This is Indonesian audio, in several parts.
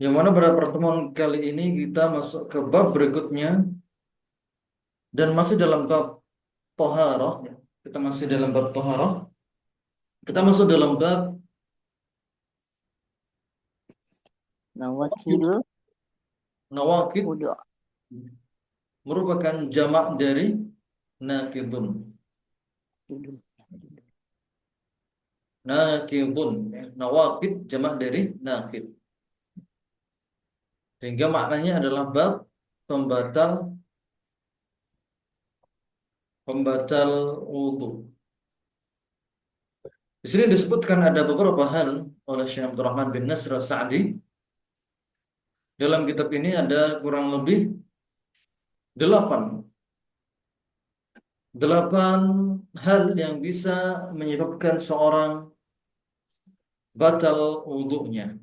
Yang mana pada pertemuan kali ini kita masuk ke bab berikutnya dan masih dalam bab toharoh. Ya. Kita masih dalam bab toharoh. Kita masuk dalam bab Nawakil nawakid, wudu. merupakan jamak dari nakidun. Nakidun, ya. Nawakid jamak dari nakid. Sehingga maknanya adalah bab pembatal pembatal wudhu. Di sini disebutkan ada beberapa hal oleh Syekh Abdul Rahman bin Nasr As-Sa'di. Dalam kitab ini ada kurang lebih delapan delapan hal yang bisa menyebabkan seorang batal wudhunya.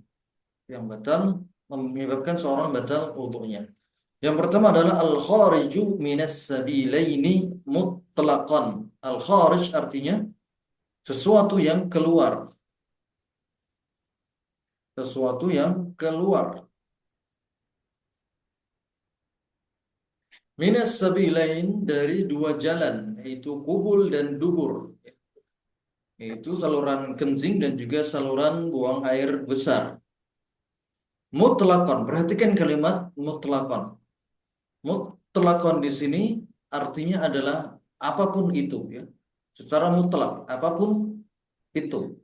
Yang batal menyebabkan seorang batal wudhunya. Yang pertama adalah al-khariju minas sabilaini mutlaqan. Al-kharij artinya sesuatu yang keluar. Sesuatu yang keluar. Minas sabilain dari dua jalan, yaitu kubul dan dubur. Yaitu saluran kencing dan juga saluran buang air besar. Mutlakon, perhatikan kalimat mutlakon. Mutlakon di sini artinya adalah apapun itu, ya. Secara mutlak, apapun itu.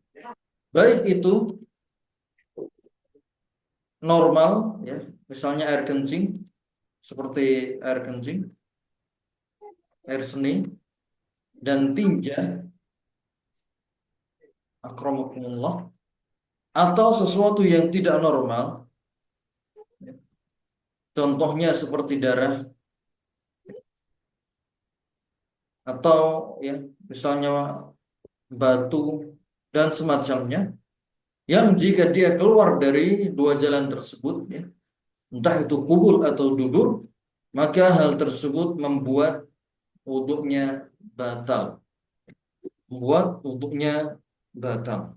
Baik itu normal, ya, misalnya air kencing, seperti air kencing, air seni, dan tinja, akramakumullah, atau sesuatu yang tidak normal, ya. Contohnya seperti darah, atau ya misalnya batu dan semacamnya, yang jika dia keluar dari dua jalan tersebut, ya, entah itu kubul atau dubur, maka hal tersebut membuat wuduknya batal, membuat wuduknya batal.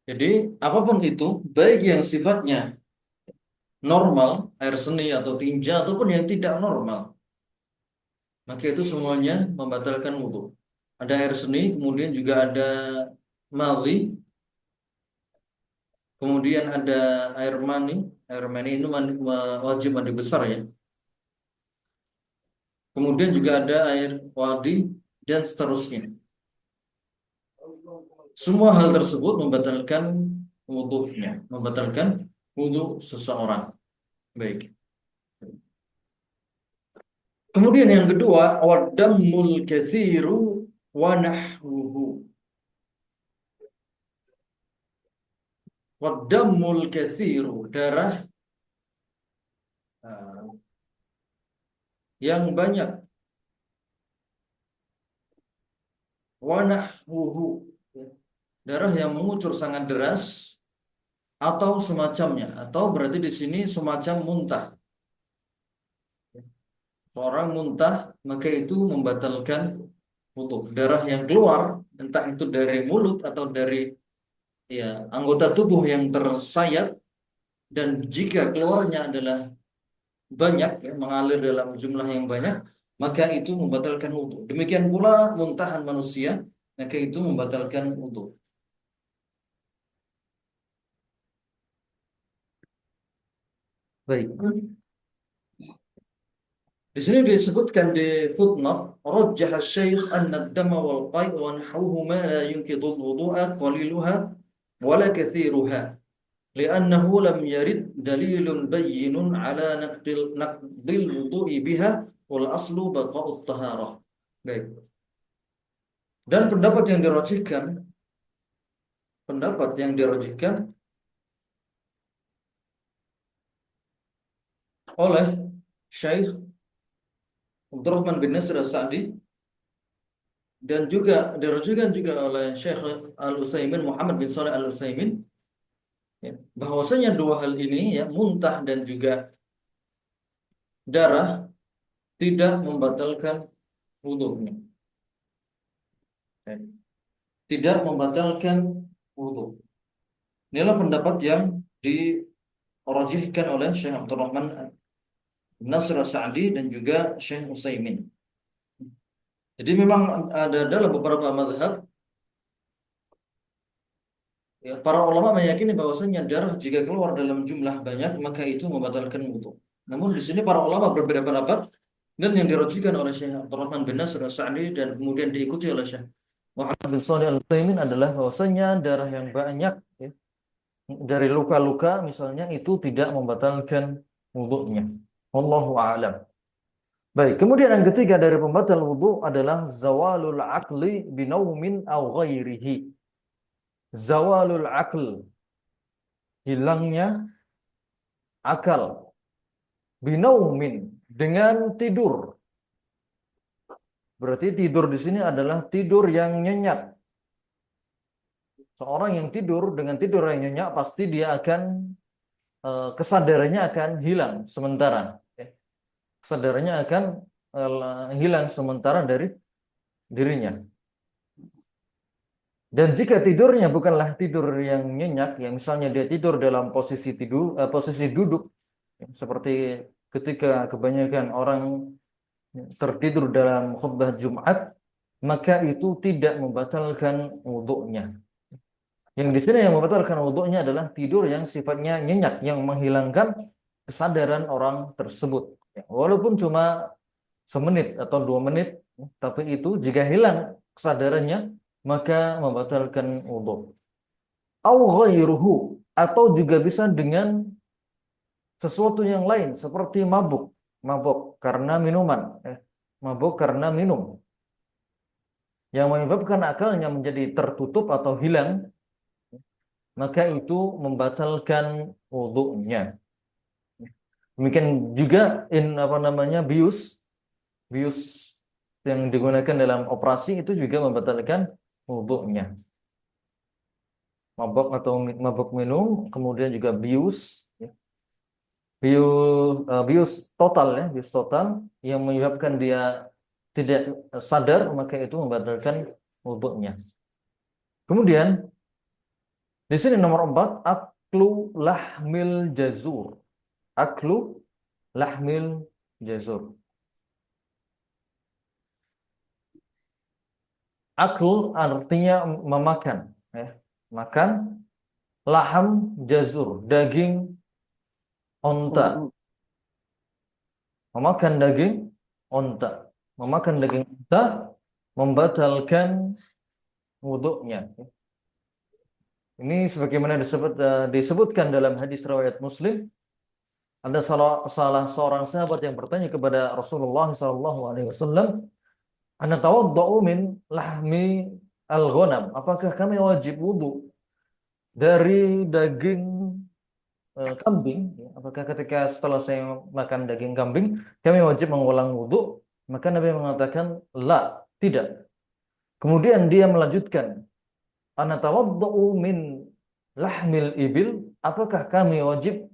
Jadi apapun itu, baik yang sifatnya normal, air seni atau tinja, ataupun yang tidak normal, maka itu semuanya membatalkan wudhu. Ada air seni, kemudian juga ada madhi, kemudian ada air mani. Air mani itu wajib mandi besar, ya. Kemudian juga ada air wadi dan seterusnya. Semua hal tersebut membatalkan wudhunya, membatalkan wudhu seseorang. Baik. Kemudian yang kedua, wadammul katsiru wa nahwuhu. Wadammul katsiru, darah uh, yang banyak. Wa nahwuhu, darah yang mengucur sangat deras atau semacamnya, atau berarti di sini semacam muntah. Orang muntah, maka itu membatalkan wudhu. Darah yang keluar, entah itu dari mulut atau dari, ya, anggota tubuh yang tersayat, dan jika keluarnya adalah banyak, ya, mengalir dalam jumlah yang banyak, maka itu membatalkan wudhu. Demikian pula muntahan manusia, maka itu membatalkan wudhu. Baik. Di sini disebutkan di footnote, rajjah asy-syekh anna ad-dama wal qai' wa nahwuhuma la yunqidu al-wudu'a qaliluha wala kathiruha li'annahu lam yarid dalilun bayyinun ala naqdil wudu'i biha wal aslu baqa'ut taharah. Baik. Dan pendapat yang dirajihkan oleh Syekh Abdurrahman bin Nasr As-Sa'di, dan juga dirujukkan juga oleh Syekh Al-Utsaimin, Muhammad bin Shalih Al-Utsaimin, ya, bahwasanya dua hal ini, ya, muntah dan juga darah, tidak membatalkan wudhunya. Ya. Tidak membatalkan wudhu. Inilah pendapat yang dirajihkan oleh Syekh Abdurrahman bin Nasr As-Sa'di dan juga Syekh Utsaimin. Jadi memang ada dalam beberapa mazhab, ya, para ulama meyakini bahwasanya darah jika keluar dalam jumlah banyak maka itu membatalkan wudhu. Namun di sini para ulama berbeda pendapat, dan yang dirajihkan oleh Syekh Abdurrahman bin Nasr As-Sa'di dan kemudian diikuti oleh Syekh Muhammad bin Shalih Al-Utsaimin adalah bahwasanya darah yang banyak, ya, dari luka-luka misalnya itu tidak membatalkan wudhunya. Wallahu a'lam. Baik, kemudian yang ketiga dari pembatal wudhu adalah zawalul aqli binaumin aw ghairihi. Zawalul aql, hilangnya akal, binaumin, dengan tidur. Berarti tidur di sini adalah tidur yang nyenyak. Seorang yang tidur dengan tidur yang nyenyak pasti dia akan kesadarannya akan hilang sementara. Ya. Kesadarannya akan hilang sementara dari dirinya. Dan jika tidurnya bukanlah tidur yang nyenyak, ya misalnya dia tidur dalam posisi duduk, ya, seperti ketika kebanyakan orang tertidur dalam khutbah Jumat, maka itu tidak membatalkan wudhunya. Yang di sini yang membatalkan wudhunya adalah tidur yang sifatnya nyenyak, yang menghilangkan kesadaran orang tersebut. Ya, walaupun cuma semenit atau 2 menit, tapi itu jika hilang kesadarannya, maka membatalkan wudhu. Au ghairuhu, atau juga bisa dengan sesuatu yang lain seperti mabuk, mabuk karena minuman, mabuk karena minum, yang menyebabkan akalnya menjadi tertutup atau hilang, maka itu membatalkan wudhunya. Demikian juga apa namanya, bius, bius yang digunakan dalam operasi itu juga membatalkan wudhunya. Mabuk atau mabuk minum, kemudian juga bius, ya. Bius total, ya, bius total yang menyebabkan dia tidak sadar, maka itu membatalkan wudhunya. Kemudian di sini nomor 4, aklu lahmil jazur. Aklu lahmil jazur. Akl artinya memakan, ya. Makan. Laham jazur, daging onta. Memakan daging onta. Memakan daging onta membatalkan wudhunya. Ini sebagaimana disebutkan dalam hadis riwayat Muslim, ada salah seorang sahabat yang bertanya kepada Rasulullah SAW, "Ana tawadda'u min lahmi al-ghanam." Apakah kami wajib wudhu dari daging kambing? Apakah ketika setelah saya makan daging kambing kami wajib mengulang wudhu? Maka Nabi mengatakan, la, tidak. Kemudian dia melanjutkan, "Ana tawadda'u min lahmil ibil." Apakah kami wajib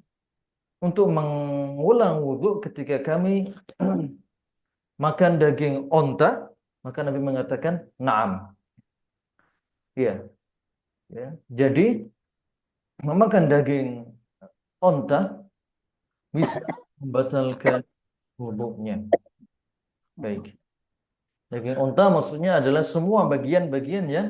untuk mengulang wudhu ketika kami makan daging onta? Maka Nabi mengatakan, na'am. Iya. Ya. Jadi memakan daging onta bisa membatalkan wudhunya. Baik. Daging onta maksudnya adalah semua bagian-bagian yang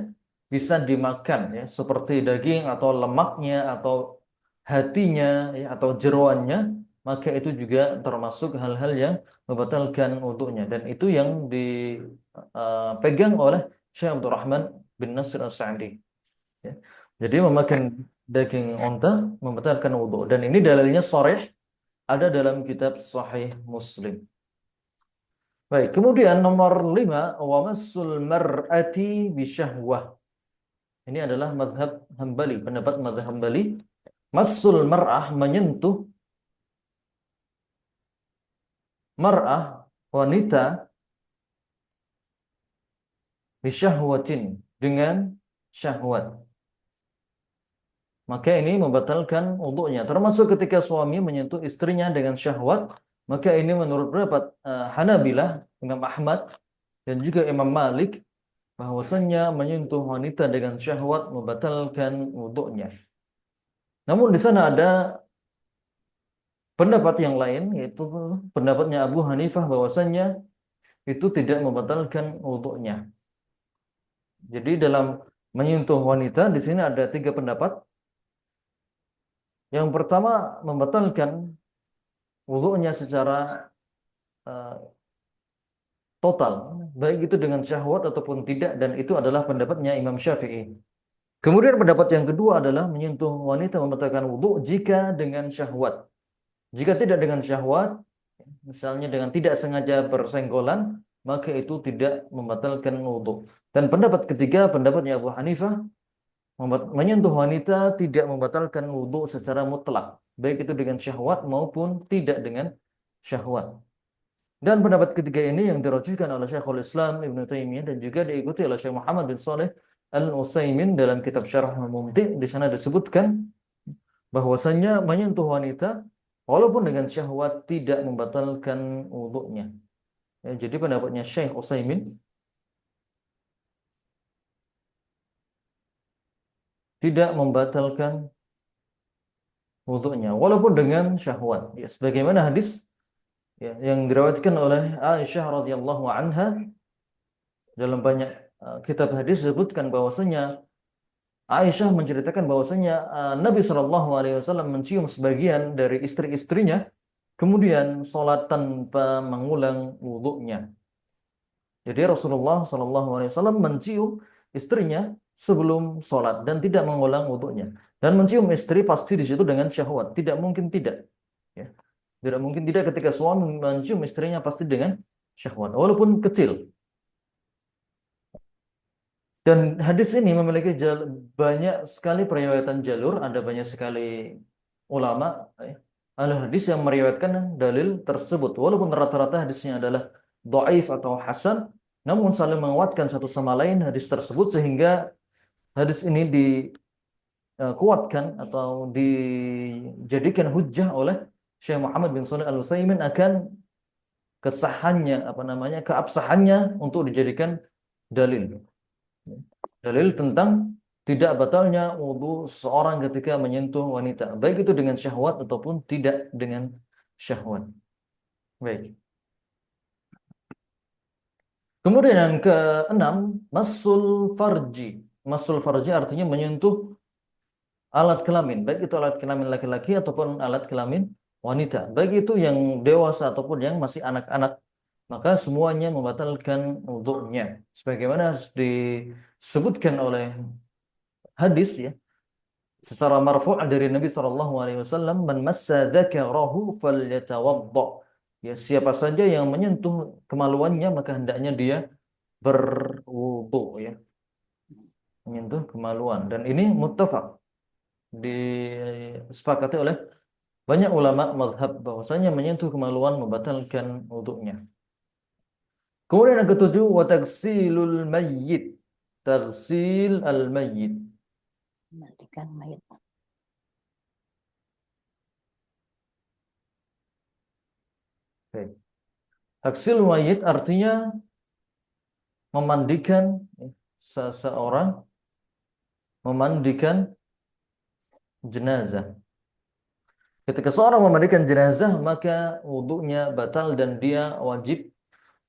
bisa dimakan, ya, seperti daging atau lemaknya atau hatinya, ya, atau jeroannya, maka itu juga termasuk hal-hal yang membatalkan wudhunya, dan itu yang dipegang oleh Syekh Abdurrahman bin Nasr As-Sa'di, ya. Jadi memakan daging onta membatalkan wudhu, dan ini dalilnya sharih ada dalam kitab Sahih Muslim. Baik, kemudian nomor 5, wa massul mar'ati bisyahwah. Ini adalah mazhab Hambali, pendapat mazhab Hambali. Massul mar'ah, menyentuh mar'ah, wanita, bisyahwatin, dengan syahwat. Maka ini membatalkan wudhunya. Termasuk ketika suami menyentuh istrinya dengan syahwat, maka ini menurut pendapat Hanabilah, Imam Ahmad, dan juga Imam Malik, bahwasanya menyentuh wanita dengan syahwat membatalkan wudhunya. Namun di sana ada pendapat yang lain, yaitu pendapatnya Abu Hanifah bahwasanya itu tidak membatalkan wudhunya. Jadi dalam menyentuh wanita di sini ada tiga pendapat. Yang pertama membatalkan wudhunya secara eh, total, baik itu dengan syahwat ataupun tidak, dan itu adalah pendapatnya Imam Syafi'i. Kemudian pendapat yang kedua adalah menyentuh wanita membatalkan wudhu jika dengan syahwat. Jika tidak dengan syahwat, misalnya dengan tidak sengaja bersenggolan, maka itu tidak membatalkan wudhu. Dan pendapat ketiga, pendapatnya Abu Hanifah, menyentuh wanita tidak membatalkan wudhu secara mutlak, baik itu dengan syahwat maupun tidak dengan syahwat. Dan pendapat ketiga ini yang dirujukkan oleh Syekhul Islam Ibnu Taimiyah dan juga diikuti oleh Syekh Muhammad bin Shalih Al-Utsaimin dalam kitab Syarah Mumti'. Di sana disebutkan bahwasanya menyentuh wanita walaupun dengan syahwat tidak membatalkan wudhunya. Ya, jadi pendapatnya Syekh Utsaimin tidak membatalkan wudhunya walaupun dengan syahwat. Ya, sebagaimana hadis ya, yang diriwayatkan oleh Aisyah radhiyallahu anha dalam banyak kitab hadis disebutkan bahwasanya Aisyah menceritakan bahwasanya Nabi Shallallahu Alaihi Wasallam mencium sebagian dari istri-istrinya, kemudian sholat tanpa mengulang wudhunya. Jadi Rasulullah Shallallahu Alaihi Wasallam mencium istrinya sebelum sholat dan tidak mengulang wudhunya. Dan mencium istri pasti di situ dengan syahwat, tidak mungkin tidak. Ya. Tidak mungkin tidak ketika suami mencium istrinya pasti dengan syahwat, walaupun kecil. Dan hadis ini memiliki banyak sekali periwayatan jalur, ada banyak sekali ulama, ahli hadis yang meriwayatkan dalil tersebut. Walaupun rata-rata hadisnya adalah dhaif atau hasan, namun saling menguatkan satu sama lain hadis tersebut sehingga hadis ini dikuatkan atau dijadikan hujjah oleh Syekh Muhammad bin Shalih Al-Utsaimin akan kesahannya, apa namanya, keabsahannya untuk dijadikan dalil. Dalil tentang tidak batalnya wudhu seorang ketika menyentuh wanita, baik itu dengan syahwat ataupun tidak dengan syahwat. Baik. Kemudian yang keenam, masul farji. Masul farji artinya menyentuh alat kelamin, baik itu alat kelamin laki-laki ataupun alat kelamin wanita, baik itu yang dewasa ataupun yang masih anak-anak, maka semuanya membatalkan wudhunya. Sebagaimana disebutkan oleh hadis ya, secara marfu' dari Nabi sallallahu alaihi wasallam, man massa dzakarahu falyatawadda. Ya, siapa saja yang menyentuh kemaluannya maka hendaknya dia berwudu ya, menyentuh kemaluan. Dan ini muttafaq, disepakati oleh banyak ulama mazhab bahwasanya menyentuh kemaluan membatalkan wudunya. Kemudian yang ketujuh, wa tagsilul mayyit. Tagsil al mayyit. Mandikan mayat. Baik. Taksil mayit artinya memandikan seseorang, memandikan jenazah. Ketika seorang memandikan jenazah, maka wudhunya batal dan dia wajib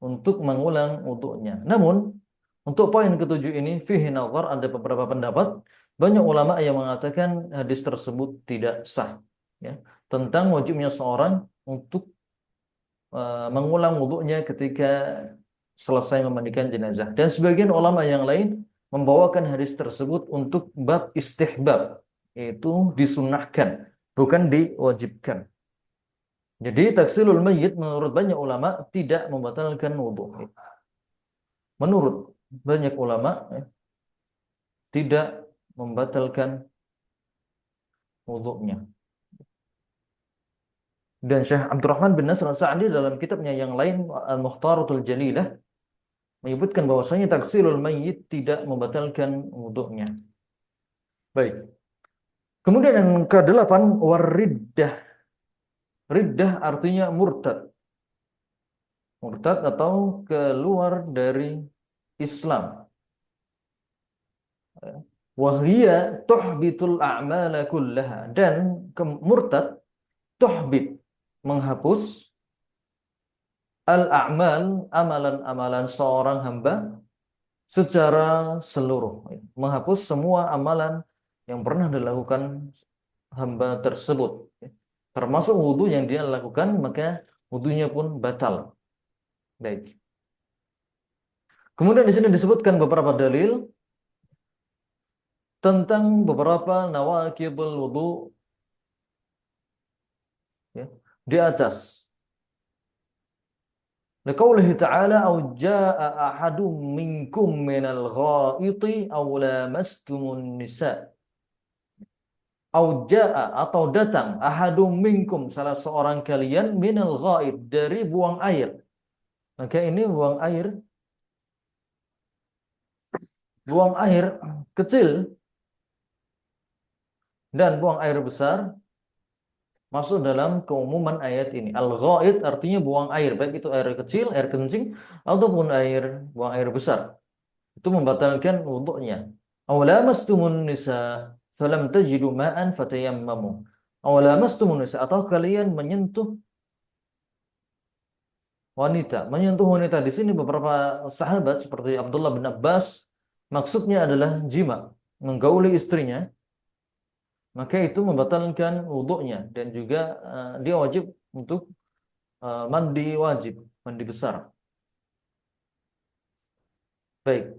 untuk mengulang wudhunya. Namun, untuk poin ketujuh ini, fihi nazar, ada beberapa pendapat. Banyak ulama yang mengatakan hadis tersebut tidak sah. Ya, tentang wajibnya seorang untuk mengulang wudhunya ketika selesai memandikan jenazah. Dan sebagian ulama yang lain membawakan hadis tersebut untuk bab istihbab, yaitu disunahkan, bukan diwajibkan. Jadi taksilul mayyit menurut banyak ulama tidak membatalkan wudhu. Menurut banyak ulama tidak membatalkan wudhunya. Dan Syekh Abdurrahman bin Nasr As-Sa'di dalam kitabnya yang lain Al-Mukhtaratul Jalilah menyebutkan bahwasanya taksilul mayyit tidak membatalkan wudhunya. Baik. Kemudian yang kedelapan, wariddah. Riddah artinya murtad. Murtad atau keluar dari Islam. Wahia tuhbitul a'mala kullaha, dan murtad tuhbit menghapus al-a'mal, amalan-amalan seorang hamba secara seluruh, menghapus semua amalan yang pernah dilakukan hamba tersebut, termasuk wudhu yang dia lakukan, maka wudhunya pun batal. Baik. Kemudian di sini disebutkan beberapa dalil tentang beberapa nawaqidul wudu, ya, di atas. Liqaulihi ta'ala aw jaa'a ahadum minkum minal ghaiti aw lamastumun nisa. Aw jaa'a, atau datang, ahadum minkum, salah seorang kalian, minal ghaid, dari buang air. Maka ini buang air kecil dan buang air besar masuk dalam keumuman ayat ini. Al-ghaid artinya buang air, baik itu air kecil, air kencing, ataupun buang air besar. Itu membatalkan wudhunya. Aw lamastumun nisa falam tajidu ma'an fatayammamu. Aw lamastumun nisa, atau kalian menyentuh wanita. Menyentuh wanita di sini beberapa sahabat seperti Abdullah bin Abbas, maksudnya adalah jima, menggauli istrinya, maka itu membatalkan wudhunya, dan juga dia wajib untuk mandi wajib, mandi besar. Baik.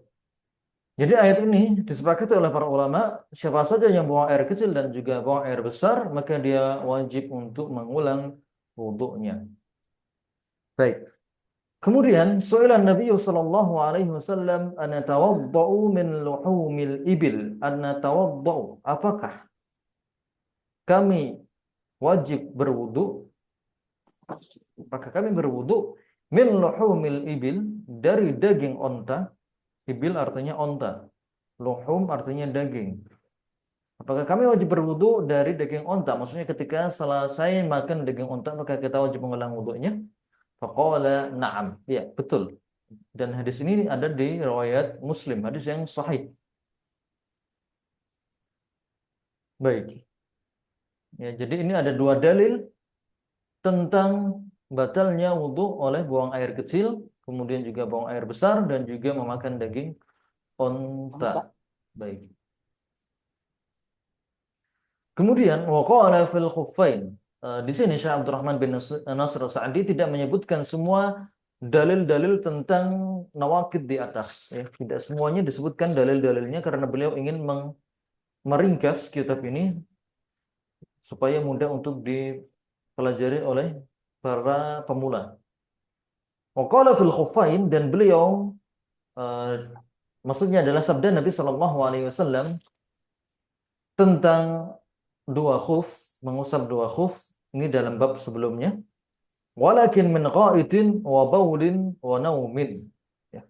Jadi ayat ini disepakati oleh para ulama, siapa saja yang buang air kecil dan juga buang air besar, maka dia wajib untuk mengulang wudhunya. Baik. Kemudian su'ilan Nabi sallallahu alaihi wasallam an tawaddau min luhumil ibil, an tawaddau, apakah kami wajib berwudu, apakah kami berwudu min luhumil ibil, dari daging onta. Ibil artinya onta, luhum artinya daging. Apakah kami wajib berwudu dari daging onta? Maksudnya ketika selesai makan daging onta maka kita wajib mengulang wudunya? Faqala na'am. Ya, betul. Dan hadis ini ada di riwayat Muslim, hadis yang sahih. Baik. Ya, jadi ini ada dua dalil tentang batalnya wudu oleh buang air kecil, kemudian juga buang air besar, dan juga memakan daging onta. Baik. Kemudian waqala fil khuffain. Di sini Syekh Abdurrahman bin Nasr Sa'di tidak menyebutkan semua dalil-dalil tentang nawaqid di atas, ya. Tidak semuanya disebutkan dalil-dalilnya karena beliau ingin meringkas kitab ini supaya mudah untuk dipelajari oleh para pemula. Waqala fil khuffain, dan beliau maksudnya adalah sabda Nabi Shallallahu alaihi wasallam tentang dua khuf, mengusap dua khuf, ini dalam bab sebelumnya. Walakin min ghaidin wa baulin wa naumin. Ya.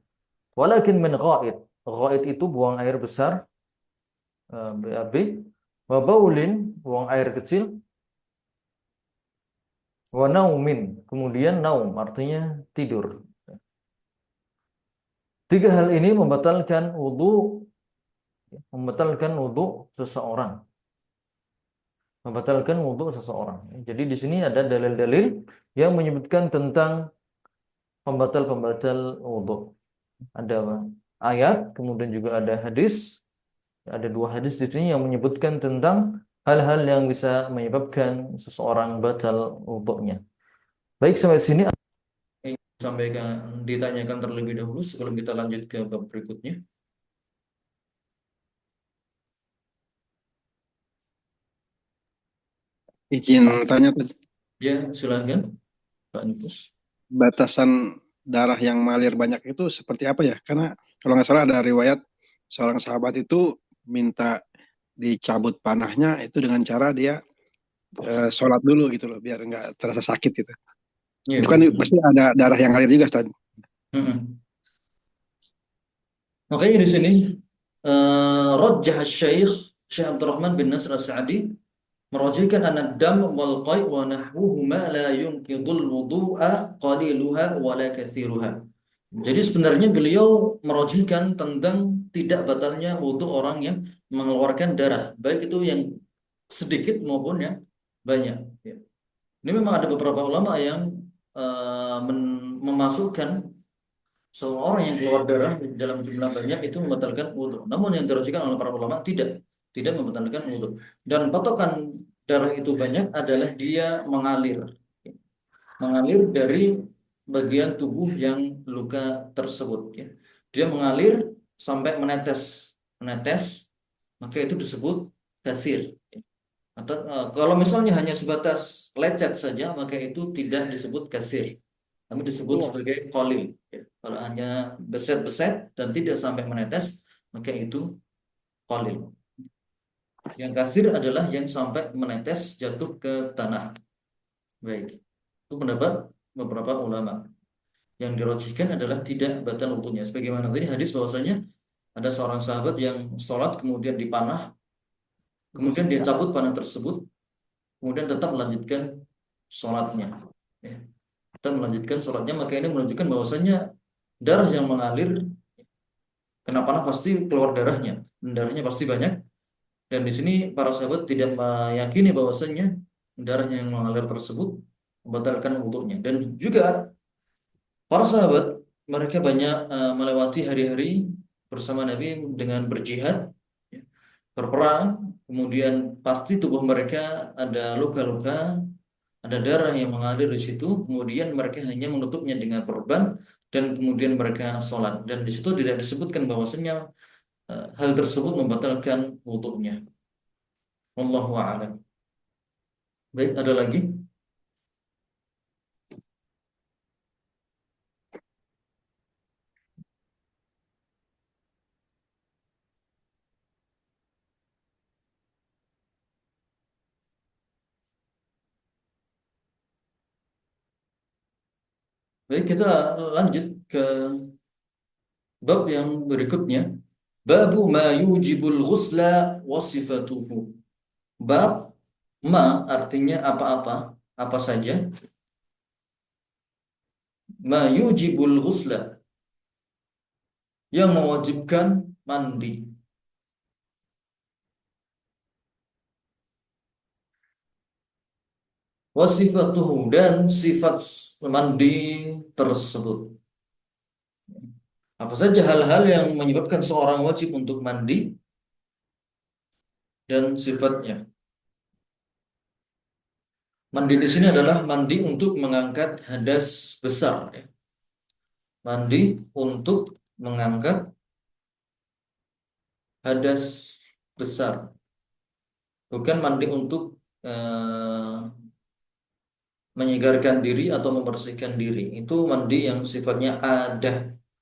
Walakin min ghaid. Ghaid itu buang air besar, BAB. Wa baulin, buang air kecil. Wa naumin. Kemudian naum artinya tidur. Tiga hal ini membatalkan wudu seseorang. Membatalkan wudu seseorang. Jadi di sini ada dalil-dalil yang menyebutkan tentang pembatal-pembatal wudu. Ada ayat, kemudian juga ada hadis. Ada dua hadis di sini yang menyebutkan tentang hal-hal yang bisa menyebabkan seseorang batal wudunya. Baik, sampai sini ingin sampaikan, ditanyakan terlebih dahulu sebelum kita lanjut ke bab berikutnya. Izin tanya, Pak. Ya, silakan Pak Nipus. Batasan darah yang mengalir banyak itu seperti apa ya? Karena kalau nggak salah ada riwayat seorang sahabat itu minta dicabut panahnya itu dengan cara dia sholat dulu gitu loh, biar nggak terasa sakit gitu. Ya, Itu kan pasti ada darah yang ngalir juga, Ustaz. Makanya di sini rajjah Syekh Abdurrahman bin Nasr As-Sa'di merajihkan anna dam wal qai' wa nahwuhuma la yunqidul wudu'a qaliluha wa la kathiruha. Jadi sebenarnya beliau merojihkan tentang tidak batalnya wudhu orang yang mengeluarkan darah, baik itu yang sedikit maupun yang banyak. Ya. Ini memang ada beberapa ulama yang memasukkan seorang yang keluar darah dalam jumlah banyak itu membatalkan wudhu. Namun yang dirojihkan oleh para ulama tidak membatalkan wudhu. Dan patokan darah itu banyak adalah dia mengalir dari bagian tubuh yang luka tersebut. Ya. Dia mengalir sampai menetes, maka itu disebut kathir. Atau kalau misalnya hanya sebatas lecet saja, maka itu tidak disebut kathir, kami disebut Iya, sebagai kolil. Ya. Kalau hanya beset-beset dan tidak sampai menetes, maka itu kolil. Yang kasir adalah yang sampai menetes jatuh ke tanah. Baik, itu pendapat beberapa ulama. Yang dirojihkan adalah tidak batal wudunya. Sebagaimana tadi hadis bahwasanya ada seorang sahabat yang sholat kemudian dipanah, kemudian dia cabut panah tersebut, kemudian tetap melanjutkan sholatnya. Ya. Tetap melanjutkan sholatnya, maka ini menunjukkan bahwasanya darah yang mengalir, kenapa pasti keluar darahnya, dan darahnya pasti banyak. Dan di sini para sahabat tidak meyakini bahwasanya darah yang mengalir tersebut membatalkan wudhunya. Dan juga para sahabat mereka banyak melewati hari-hari bersama Nabi dengan berjihad, ya, berperang, kemudian pasti tubuh mereka ada luka-luka, ada darah yang mengalir di situ, kemudian mereka hanya menutupnya dengan perban dan kemudian mereka sholat. Dan di situ tidak disebutkan bahwasanya hal tersebut membatalkan wudhunya. Wallahu a'lam. Baik, ada lagi? Baik, kita lanjut ke bab yang berikutnya. Babu ma yujibul ghusla wa sifatuhu. Bab ma artinya apa-apa, apa saja. Ma yujibul ghusla yang mewajibkan mandi. Wa sifatuhu dan sifat mandi tersebut. Apa saja hal-hal yang menyebabkan seorang wajib untuk mandi dan sifatnya. Mandi di sini adalah mandi untuk mengangkat hadas besar, ya. Mandi untuk mengangkat hadas besar, bukan mandi untuk menyegarkan diri atau membersihkan diri. Itu mandi yang sifatnya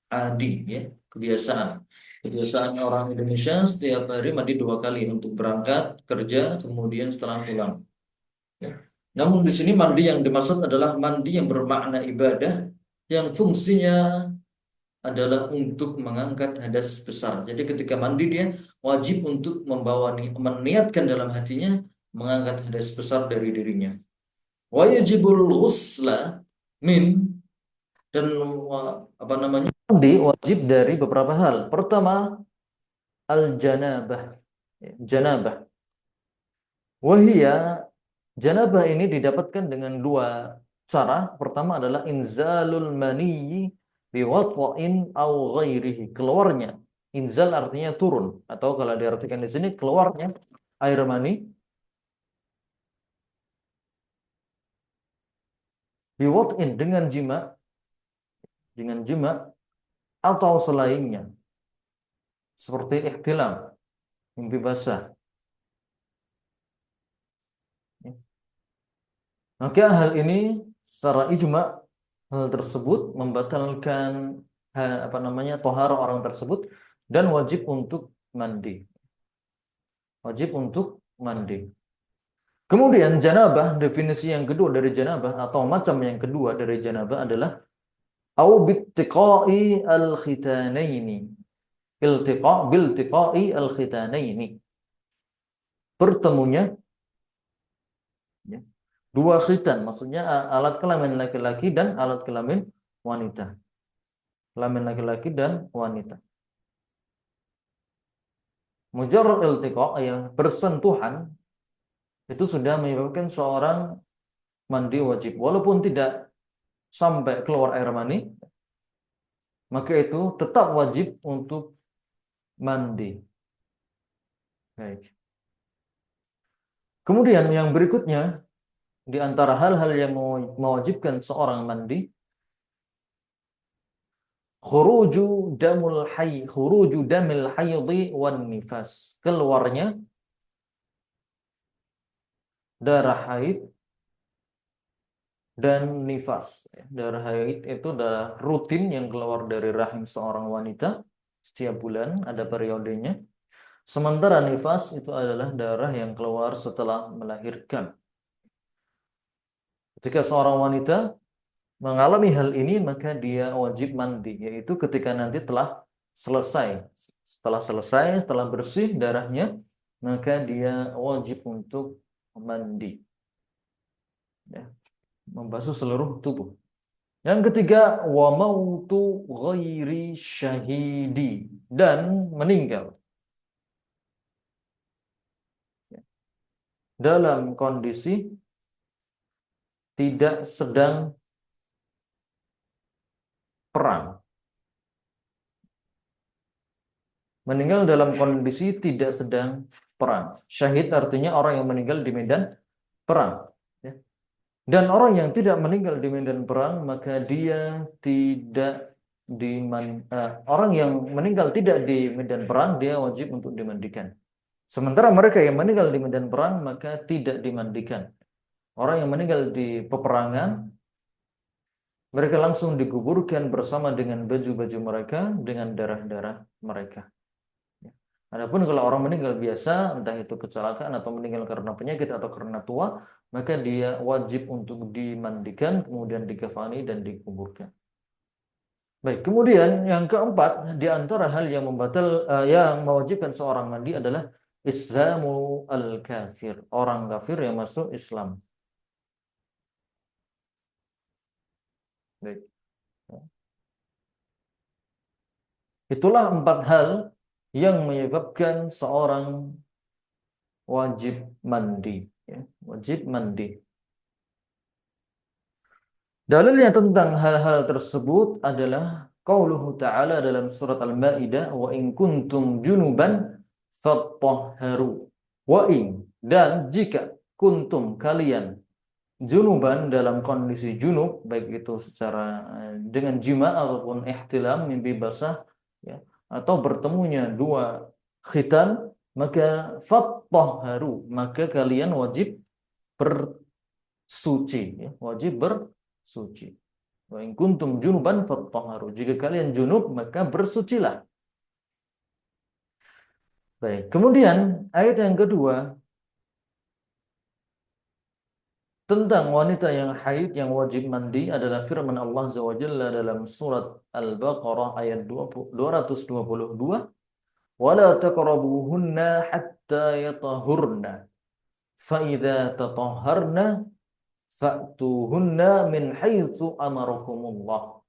adi, ya, kebiasaan. Kebiasaannya orang Indonesia setiap hari mandi 2 kali untuk berangkat kerja, kemudian setelah pulang. Ya. Namun di sini mandi yang dimaksud adalah mandi yang bermakna ibadah, yang fungsinya adalah untuk mengangkat hadas besar. Jadi ketika mandi dia wajib untuk meniatkan dalam hatinya mengangkat hadas besar dari dirinya. Wajibul ghusla min, dan apa namanya, mandi wajib dari beberapa hal. Pertama, al janabah. Janabah. Wahia, janabah ini didapatkan dengan 2 cara. Pertama adalah inzalul maniyyi biwat'in au ghairihi. Keluarnya. Inzal artinya turun, atau kalau diartikan di sini keluarnya air mani biwat'in dengan jima atau selainnya, seperti ihtilam, mimpi basah. Maka hal ini secara ijma, hal tersebut membatalkan tohara orang tersebut dan wajib untuk mandi. Wajib untuk mandi. Kemudian janabah, definisi yang kedua dari janabah atau macam yang kedua dari janabah adalah au bittiqa'i al-khitanaini. Biltiqa'i al-khitanaini. Bertemunya, ya, 2 khitan, maksudnya alat kelamin laki-laki dan alat kelamin wanita. kelamin laki-laki dan wanita. Mujarrad iltiqa, ya, bersentuhan itu sudah menyebabkan seorang mandi wajib. Walaupun tidak sampai keluar air mani, maka itu tetap wajib untuk mandi. Baik. Kemudian yang berikutnya, di antara hal-hal yang mewajibkan seorang mandi, khuruju damil haidhi wan nifas. Keluarnya darah haid dan nifas. Darah haid itu darah rutin yang keluar dari rahim seorang wanita setiap bulan, ada periodenya. Sementara nifas itu adalah darah yang keluar setelah melahirkan. Ketika seorang wanita mengalami hal ini, maka dia wajib mandi, yaitu ketika nanti telah selesai. Setelah bersih darahnya, maka dia wajib untuk mandi. Ya, membasuh seluruh tubuh. Yang ketiga, wa mautu ghairi syahidi, dan meninggal dalam kondisi tidak sedang perang. Meninggal dalam kondisi tidak sedang perang. Syahid artinya orang yang meninggal di medan perang. Ya. Dan orang yang tidak meninggal di medan perang, maka dia tidak orang yang meninggal tidak di medan perang, dia wajib untuk dimandikan. Sementara mereka yang meninggal di medan perang, maka tidak dimandikan. Orang yang meninggal di peperangan, mereka langsung dikuburkan bersama dengan baju-baju mereka, dengan darah-darah mereka. Adapun kalau orang meninggal biasa, entah itu kecelakaan atau meninggal karena penyakit atau karena tua, maka dia wajib untuk dimandikan, kemudian dikafani dan dikuburkan. Baik, kemudian yang keempat, di antara hal yang yang mewajibkan seorang mandi adalah Islamu al-kafir, orang kafir yang masuk Islam. Baik. Itulah 4 hal yang menyebabkan seorang wajib mandi. Ya, wajib mandi. Dalilnya tentang hal-hal tersebut adalah qauluhu ta'ala dalam surat Al-Maidah, wa in kuntum junuban fattahharu. Wa in, dan jika kuntum kalian junuban dalam kondisi junub, baik itu secara dengan jima ataupun ihtilam, mimpi basah, ya, atau bertemunya dua khitan, maka fattahharu, maka kalian wajib bersuci, ya, wajib bersuci. Wa in kuntum junuban fattahharu, jika kalian junub maka bersucilah. Baik, kemudian ayat yang kedua tentang wanita yang haid yang wajib mandi adalah firman Allah Azza wa Jalla dalam surat Al-Baqarah ayat 222, "Wala taqrabuhunna hatta yatahurna, fa idza tatahharna fa'tuhunna min haitsu amarakumullah."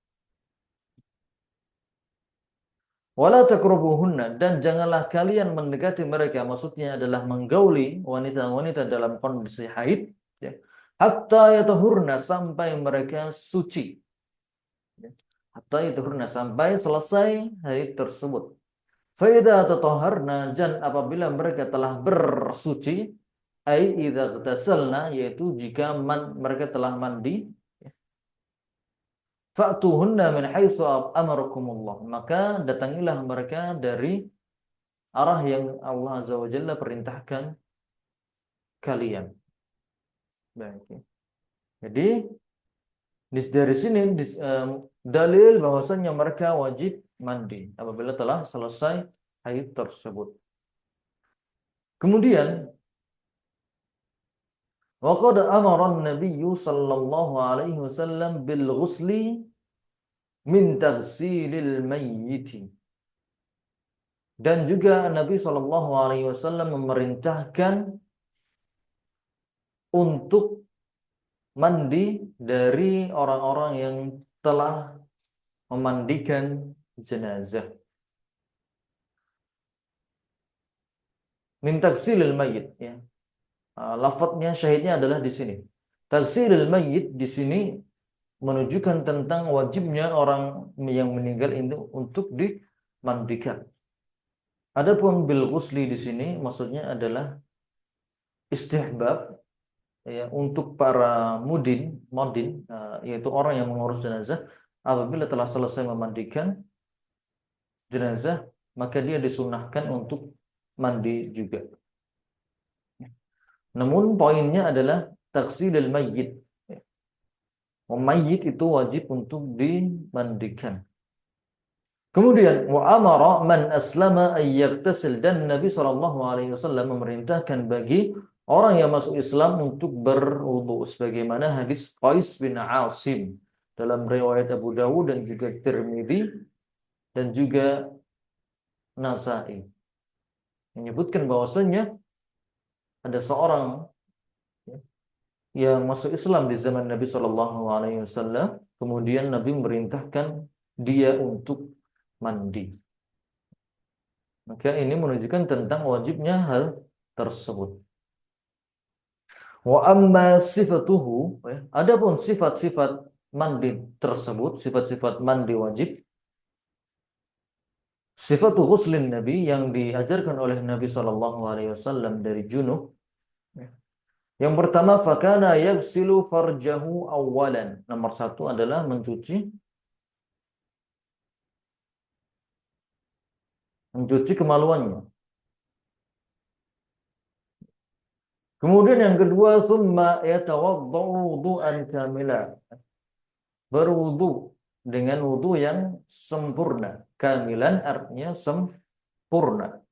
Wala taqrabuhunna, dan janganlah kalian mendekati mereka, maksudnya adalah menggauli wanita-wanita dalam kondisi haid, ya. Hatta yatahurna, sampai mereka suci. Hatta yatahurna, sampai selesai haid tersebut. Fa idza tatahharna, dan apabila mereka telah bersuci, ai idza ghtasalna, yaitu jika mereka telah mandi, fa'tuhunna min haitsu amarakumullah, maka datangilah mereka dari arah yang Allah Azza wa Jalla perintahkan kalian. Baik. Jadi dari sini dalil bahwasanya mereka wajib mandi apabila telah selesai haid tersebut. Kemudian waqad amara an-nabiy sallallahu alaihi wasallam bil ghusli min taghsilil mayyit. Dan juga Nabi sallallahu alaihi wasallam memerintahkan untuk mandi dari orang-orang yang telah memandikan jenazah. Min taksilil mayyit, ya. Lafadznya syahidnya adalah di sini. Taksilil mayyit di sini menunjukkan tentang wajibnya orang yang meninggal itu untuk dimandikan. Adapun bil ghusli di sini maksudnya adalah istihbab, ya, untuk para modin, yaitu orang yang mengurus jenazah, apabila telah selesai memandikan jenazah maka dia disunahkan untuk mandi juga. Namun poinnya adalah taksilil mayyit. Mayyit itu wajib untuk dimandikan. Kemudian wa amara man aslama ay yaghtasil, dan Nabi SAW memerintahkan bagi orang yang masuk Islam untuk berwudu, sebagaimana hadis Qais bin Asim dalam riwayat Abu Dawud dan juga Tirmidzi dan juga Nasa'i, menyebutkan bahwasanya ada seorang yang masuk Islam di zaman Nabi SAW, kemudian Nabi memerintahkan dia untuk mandi. Maka ini menunjukkan tentang wajibnya hal tersebut. Wa amma sifatuhu, adapun sifat-sifat mandi tersebut, sifat-sifat mandi wajib, sifatu ghuslin Nabi yang diajarkan oleh Nabi SAW dari junub. Yang pertama, fakana yaghsilu farjahu awalan. Nomor satu adalah mencuci kemaluannya. Kemudian yang kedua, thumma yatawaddau wudu'an kamila. Berwudu dengan wudu yang sempurna. Kamilan artinya sempurna.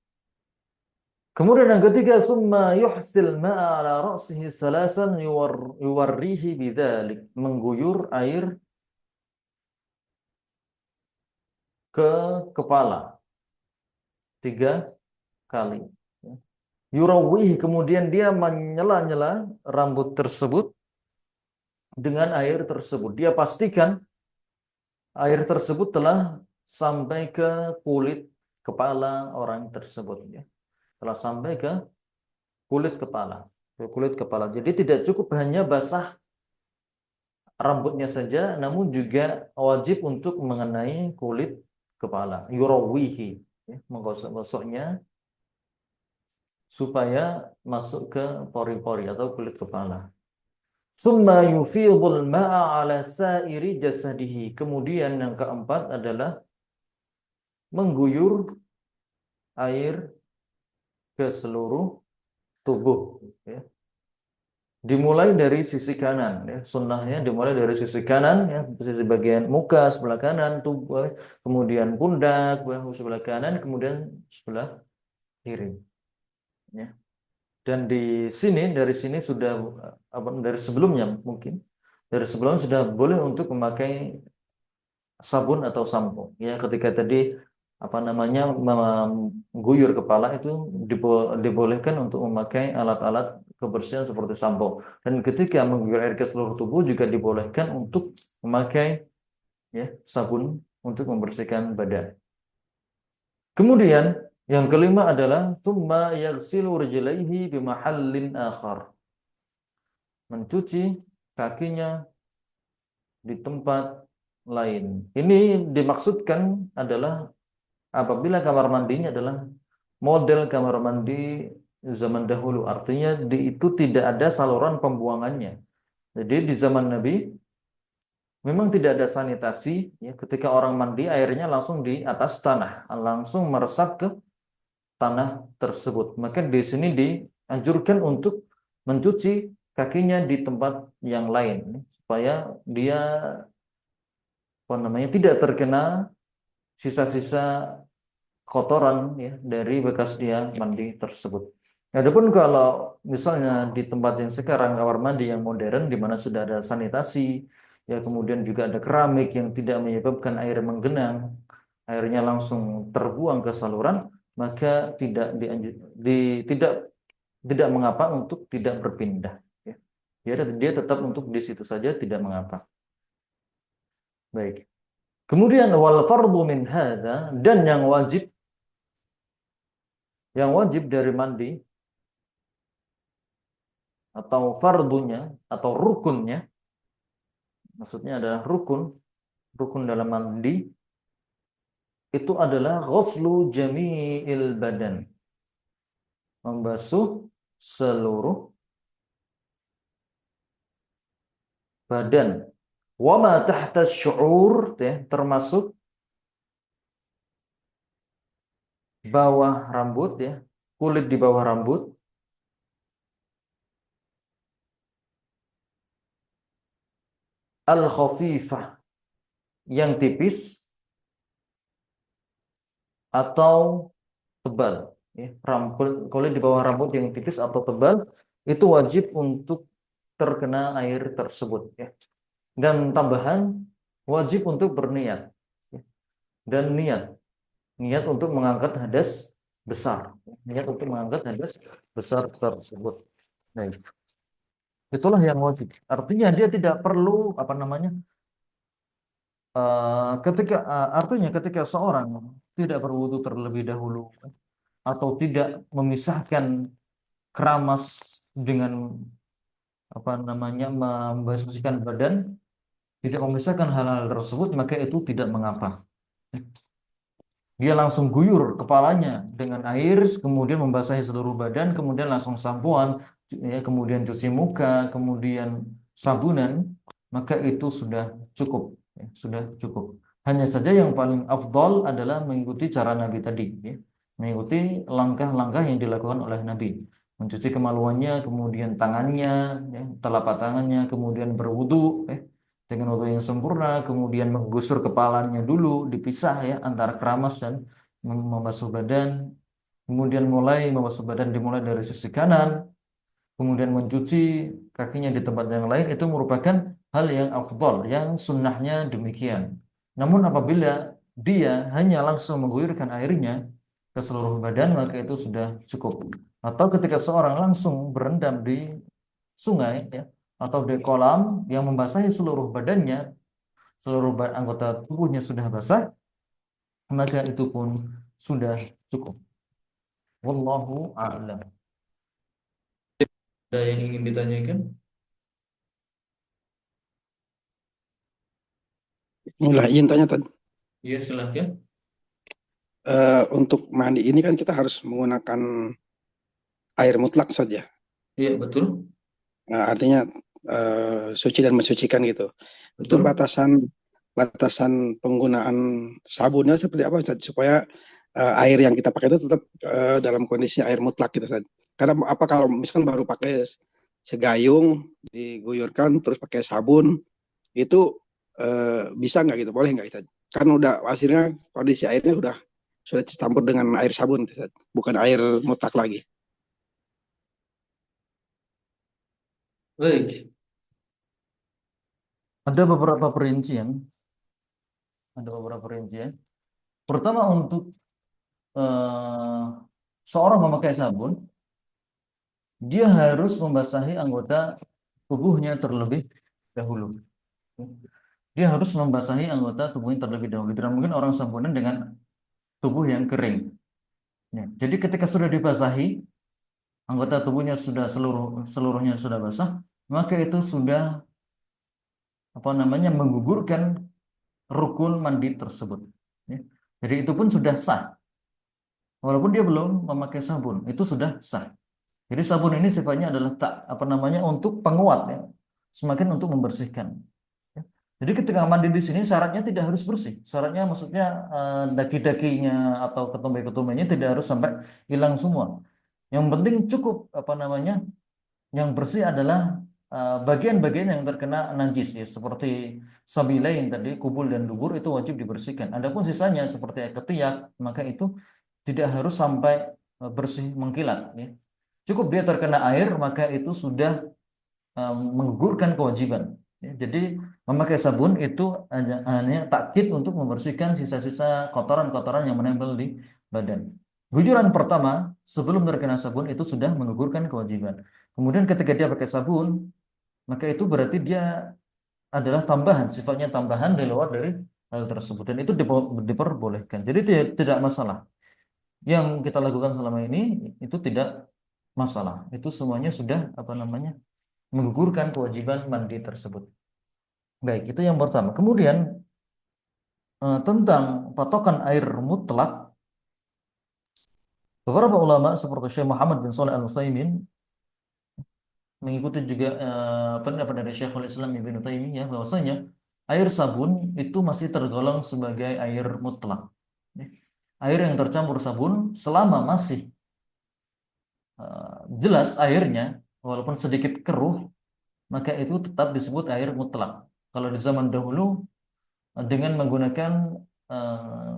Kemudian yang ketiga, thumma yuhsil ma'a ala ra'sihi salasan yuwarrihi bidzalik. Mengguyur air ke kepala 3 kali. Yurawih, kemudian dia menyela-nyela rambut tersebut dengan air tersebut. Dia pastikan air tersebut telah sampai ke kulit kepala orang tersebut, ya. Telah sampai ke kulit kepala. Jadi tidak cukup hanya basah rambutnya saja, namun juga wajib untuk mengenai kulit kepala. Yurawihi, ya, menggosok-gosoknya supaya masuk ke pori-pori atau kulit kepala. Tsumma yufidul ma'a ala sa'iri jasadihi. Kemudian yang keempat adalah mengguyur air ke seluruh tubuh, ya. Dimulai dari sisi kanan, ya. Sunnahnya dimulai dari sisi kanan, ya, sisi bagian muka sebelah kanan, tubuh, kemudian pundak bahu sebelah kanan, kemudian sebelah kiri, ya. Dan dari sini sudah dari sebelumnya sudah boleh untuk memakai sabun atau sampo, ya. Ketika tadi mengguyur kepala itu dibolehkan untuk memakai alat-alat kebersihan seperti sampo, dan ketika mengguyur air ke seluruh tubuh juga dibolehkan untuk memakai, ya, sabun untuk membersihkan badan. Kemudian yang kelima adalah tsumma yaghsilu rijlaihi bi mahallin akhar. Mencuci kakinya di tempat lain. Ini dimaksudkan adalah apabila kamar mandinya adalah model kamar mandi zaman dahulu, artinya itu tidak ada saluran pembuangannya. Jadi di zaman Nabi memang tidak ada sanitasi, ya. Ketika orang mandi airnya langsung di atas tanah, langsung meresap ke tanah tersebut. Maka di sini dianjurkan untuk mencuci kakinya di tempat yang lain supaya dia tidak terkena sisa-sisa kotoran, ya, dari bekas dia mandi tersebut. Adapun kalau misalnya di tempat yang sekarang kamar mandi yang modern di mana sudah ada sanitasi, ya, kemudian juga ada keramik yang tidak menyebabkan air menggenang, airnya langsung terbuang ke saluran, maka tidak mengapa untuk tidak berpindah, ya. Dia tetap untuk di situ saja, tidak mengapa. Baik. Kemudian wal fardu min hadza, dan yang wajib dari mandi atau fardunya atau rukunnya, maksudnya adalah rukun dalam mandi itu adalah ghuslu jami'il badan, membasuh seluruh badan. Wa ma tahta syu'ur, ya, termasuk bawah rambut, ya, kulit di bawah rambut, al khafifah, yang tipis atau tebal, ya. Kulit di bawah rambut yang tipis atau tebal itu wajib untuk terkena air tersebut, ya. Dan tambahan wajib untuk berniat, ya. Dan niat untuk mengangkat hadas besar, niat untuk mengangkat hadas besar tersebut. Nah, itulah yang wajib. Artinya dia tidak perlu apa namanya, artinya ketika seorang tidak berwudu terlebih dahulu atau tidak memisahkan keramas dengan apa namanya membersihkan badan, tidak memisahkan hal-hal tersebut, maka itu tidak mengapa. Dia langsung guyur kepalanya dengan air, kemudian membasahi seluruh badan, kemudian langsung sampoan, ya, kemudian cuci muka, kemudian sabunan, maka itu sudah cukup, ya, sudah cukup. Hanya saja yang paling afdal adalah mengikuti cara Nabi tadi, ya. Mengikuti langkah-langkah yang dilakukan oleh Nabi. Mencuci kemaluannya, kemudian tangannya, ya, telapak tangannya, kemudian berwudu, dengan wudhu yang sempurna, kemudian menggusur kepalanya dulu, dipisah, ya, antara keramas dan membasuh badan, kemudian membasuh badan dimulai dari sisi kanan, kemudian mencuci kakinya di tempat yang lain, itu merupakan hal yang afdal, yang sunnahnya demikian. Namun apabila dia hanya langsung mengguyurkan airnya ke seluruh badan, maka itu sudah cukup. Atau ketika seorang langsung berendam di sungai, ya, atau di kolam yang membasahi seluruh badannya, seluruh anggota tubuhnya sudah basah, maka itu pun sudah cukup. Wallahu a'lam. Ada yang ingin ditanyakan? Mulai izin tanya tadi. Ya, silahkan. Untuk mandi ini kan kita harus menggunakan air mutlak saja. Iya, betul. Nah, artinya suci dan mensucikan gitu. Itu Betul. batasan penggunaan sabunnya seperti apa Ustaz? Supaya air yang kita pakai itu tetap dalam kondisi air mutlak gitu Ustaz. Karena apa kalau misalkan baru pakai segayung diguyurkan terus pakai sabun itu bisa nggak gitu? Boleh nggak Ustaz? Kan udah hasilnya kondisi airnya sudah dicampur dengan air sabun Ustaz. Bukan air mutlak lagi. Baik. Ada beberapa perincian. Ada beberapa perincian. Pertama, untuk seorang memakai sabun, dia harus membasahi anggota tubuhnya terlebih dahulu. Dia harus membasahi anggota tubuhnya terlebih dahulu. Tidak mungkin orang sabunan dengan tubuh yang kering. Ya. Jadi ketika sudah dibasahi, anggota tubuhnya sudah seluruhnya sudah basah, maka itu sudah apa namanya menggugurkan rukun mandi tersebut. Ya. Jadi itu pun sudah sah. Walaupun dia belum memakai sabun, itu sudah sah. Jadi sabun ini sifatnya adalah tak apa namanya untuk penguat, ya, semakin untuk membersihkan. Ya. Jadi ketika mandi di sini syaratnya tidak harus bersih. Syaratnya maksudnya daki-dakinya atau ketumbai-ketumbainya tidak harus sampai hilang semua. Yang penting cukup apa namanya yang bersih adalah bagian-bagian yang terkena najis, ya, seperti sabilain tadi, kubul dan dubur itu wajib dibersihkan. Adapun sisanya seperti ketiak, maka itu tidak harus sampai bersih mengkilat, ya. Cukup dia terkena air, maka itu sudah menggugurkan kewajiban. Ya, jadi memakai sabun itu hanya takkid untuk membersihkan sisa-sisa kotoran-kotoran yang menempel di badan. Gujuran pertama sebelum terkena sabun itu sudah menggugurkan kewajiban. Kemudian ketika dia pakai sabun, maka itu berarti dia adalah tambahan, sifatnya tambahan di luar dari hal tersebut dan itu diperbolehkan. Jadi tidak masalah. Yang kita lakukan selama ini itu tidak masalah. Itu semuanya sudah apa namanya menggugurkan kewajiban mandi tersebut. Baik, itu yang pertama. Kemudian tentang patokan air mutlak, beberapa ulama seperti Syekh Muhammad bin Shalih Al-Utsaimin mengikuti juga pendapat dari Syekhul Islam Ibnu Taimiyah bahwasanya air sabun itu masih tergolong sebagai air mutlak. Air yang tercampur sabun selama masih jelas airnya, walaupun sedikit keruh, maka itu tetap disebut air mutlak. Kalau di zaman dahulu dengan menggunakan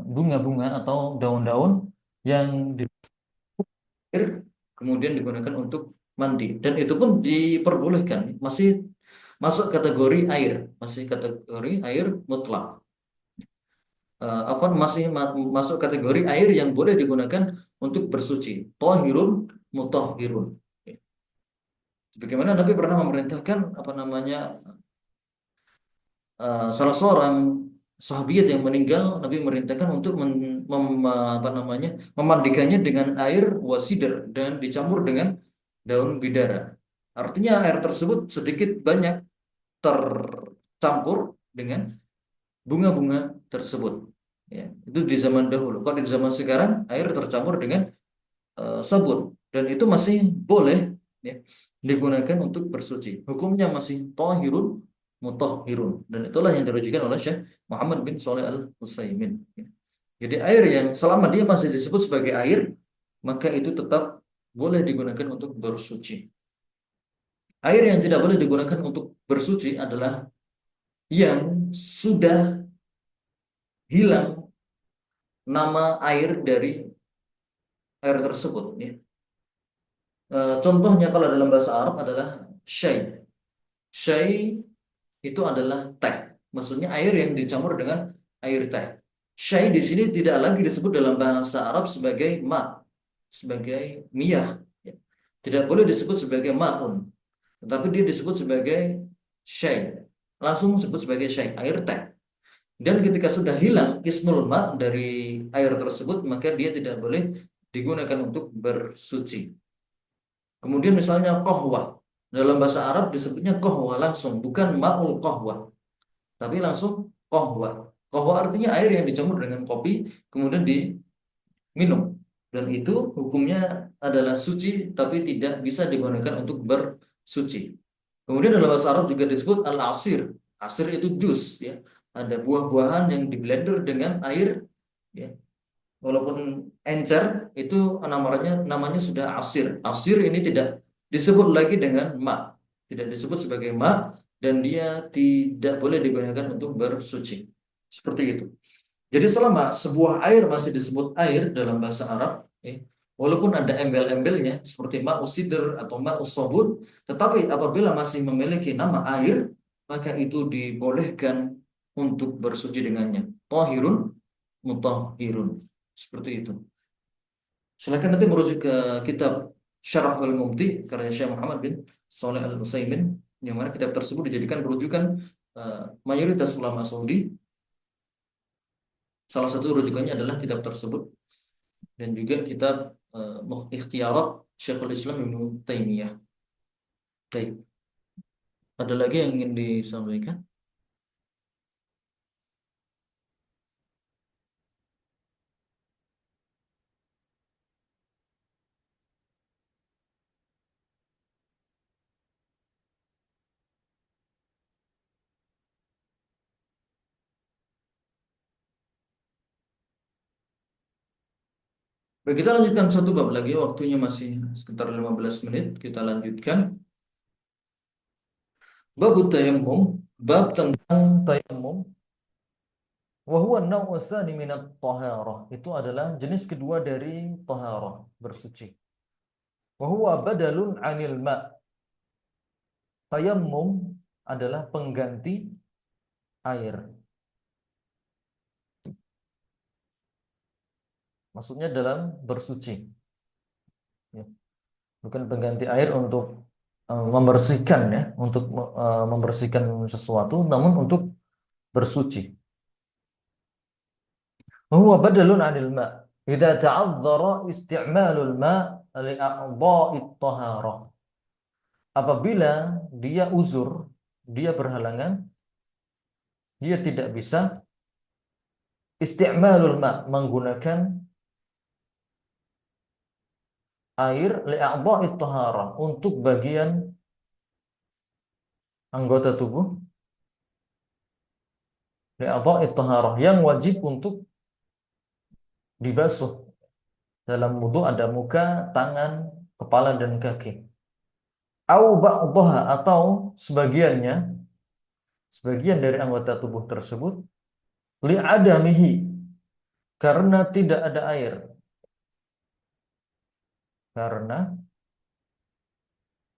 bunga-bunga atau daun-daun yang air kemudian digunakan untuk mandi dan itu pun diperbolehkan, masih masuk kategori air, masih kategori air mutlak. Afwan, masih masuk kategori air yang boleh digunakan untuk bersuci, thahirun mutahhirun. Bagaimana Nabi pernah memerintahkan apa namanya salah seorang sahabiat yang meninggal, Nabi memerintahkan untuk apa namanya memandikannya dengan air wasider dan dicampur dengan daun bidara. Artinya air tersebut sedikit banyak tercampur dengan bunga-bunga tersebut. Ya, itu di zaman dahulu. Kalau di zaman sekarang air tercampur dengan sabun dan itu masih boleh ya, digunakan untuk bersuci. Hukumnya masih thahirun mutahhirun dan itulah yang dirujukan oleh Syekh Muhammad bin Shalih Al-Utsaimin. Ya. Jadi air yang selama dia masih disebut sebagai air, maka itu tetap boleh digunakan untuk bersuci. Air yang tidak boleh digunakan untuk bersuci adalah yang sudah hilang nama air dari air tersebut. Ya. Contohnya kalau dalam bahasa Arab adalah syai. Syai itu adalah teh. Maksudnya air yang dicampur dengan air teh. Syai di sini tidak lagi disebut dalam bahasa Arab sebagai ma, sebagai miyah. Ya. Tidak boleh disebut sebagai ma'un, tetapi dia disebut sebagai syai. Langsung disebut sebagai syai, air teh. Dan ketika sudah hilang ismul ma dari air tersebut, maka dia tidak boleh digunakan untuk bersuci. Kemudian misalnya qahwah. Dalam bahasa Arab disebutnya qahwah langsung, bukan ma'ul qahwah, tapi langsung qahwah. Qahwah artinya air yang dicampur dengan kopi kemudian diminum. Dan itu hukumnya adalah suci tapi tidak bisa digunakan untuk bersuci. Kemudian dalam bahasa Arab juga disebut al-asir. Asir itu jus ya. Ada buah-buahan yang diblender dengan air ya. Walaupun encer itu namanya sudah asir. Asir ini tidak disebut lagi dengan ma, tidak disebut sebagai ma dan dia tidak boleh digunakan untuk bersuci. Seperti itu. Jadi selama sebuah air masih disebut air dalam bahasa Arab, walaupun ada embel-embelnya seperti ma'us sidr atau ma'us sabun, tetapi apabila masih memiliki nama air, maka itu dibolehkan untuk bersuci dengannya. Tahirun mutahhirun. Seperti itu. Silakan nanti merujuk ke kitab Syarah Al-Mumti karya Syekh Muhammad bin Shalih Al-Utsaimin yang mana kitab tersebut dijadikan rujukan mayoritas ulama Saudi. Salah satu rujukannya adalah kitab tersebut dan juga kitab Ikhtiyarat Syekhul Islam Ibnu Taimiyah. Baik. Ada lagi yang ingin disampaikan? Baik, kita lanjutkan satu bab lagi. Waktunya masih sekitar 15 menit. Kita lanjutkan. Bab tayammum, bab tentang tayammum. Wa huwa an-naw'u tsani min at-taharah. Itu adalah jenis kedua dari taharah, bersuci. Wa huwa badalun 'anil ma'. Tayammum adalah pengganti air. Maksudnya dalam bersuci. Ya. Bukan pengganti air untuk membersihkan ya, untuk membersihkan sesuatu, namun untuk bersuci. huwa badalun 'anil ma'. Idza ta'azzara isti'malul ma' li a'dha'it taharah. Apabila dia uzur, dia berhalangan, dia tidak bisa isti'malul ma', menggunakan air li'a'dha'it taharah, untuk bagian anggota tubuh li'a'dha'it taharah yang wajib untuk dibasuh. Dalam wudu ada muka, tangan, kepala dan kaki. Au ba'daha, atau sebagiannya, sebagian dari anggota tubuh tersebut, li'adamihi, karena tidak ada air. Karena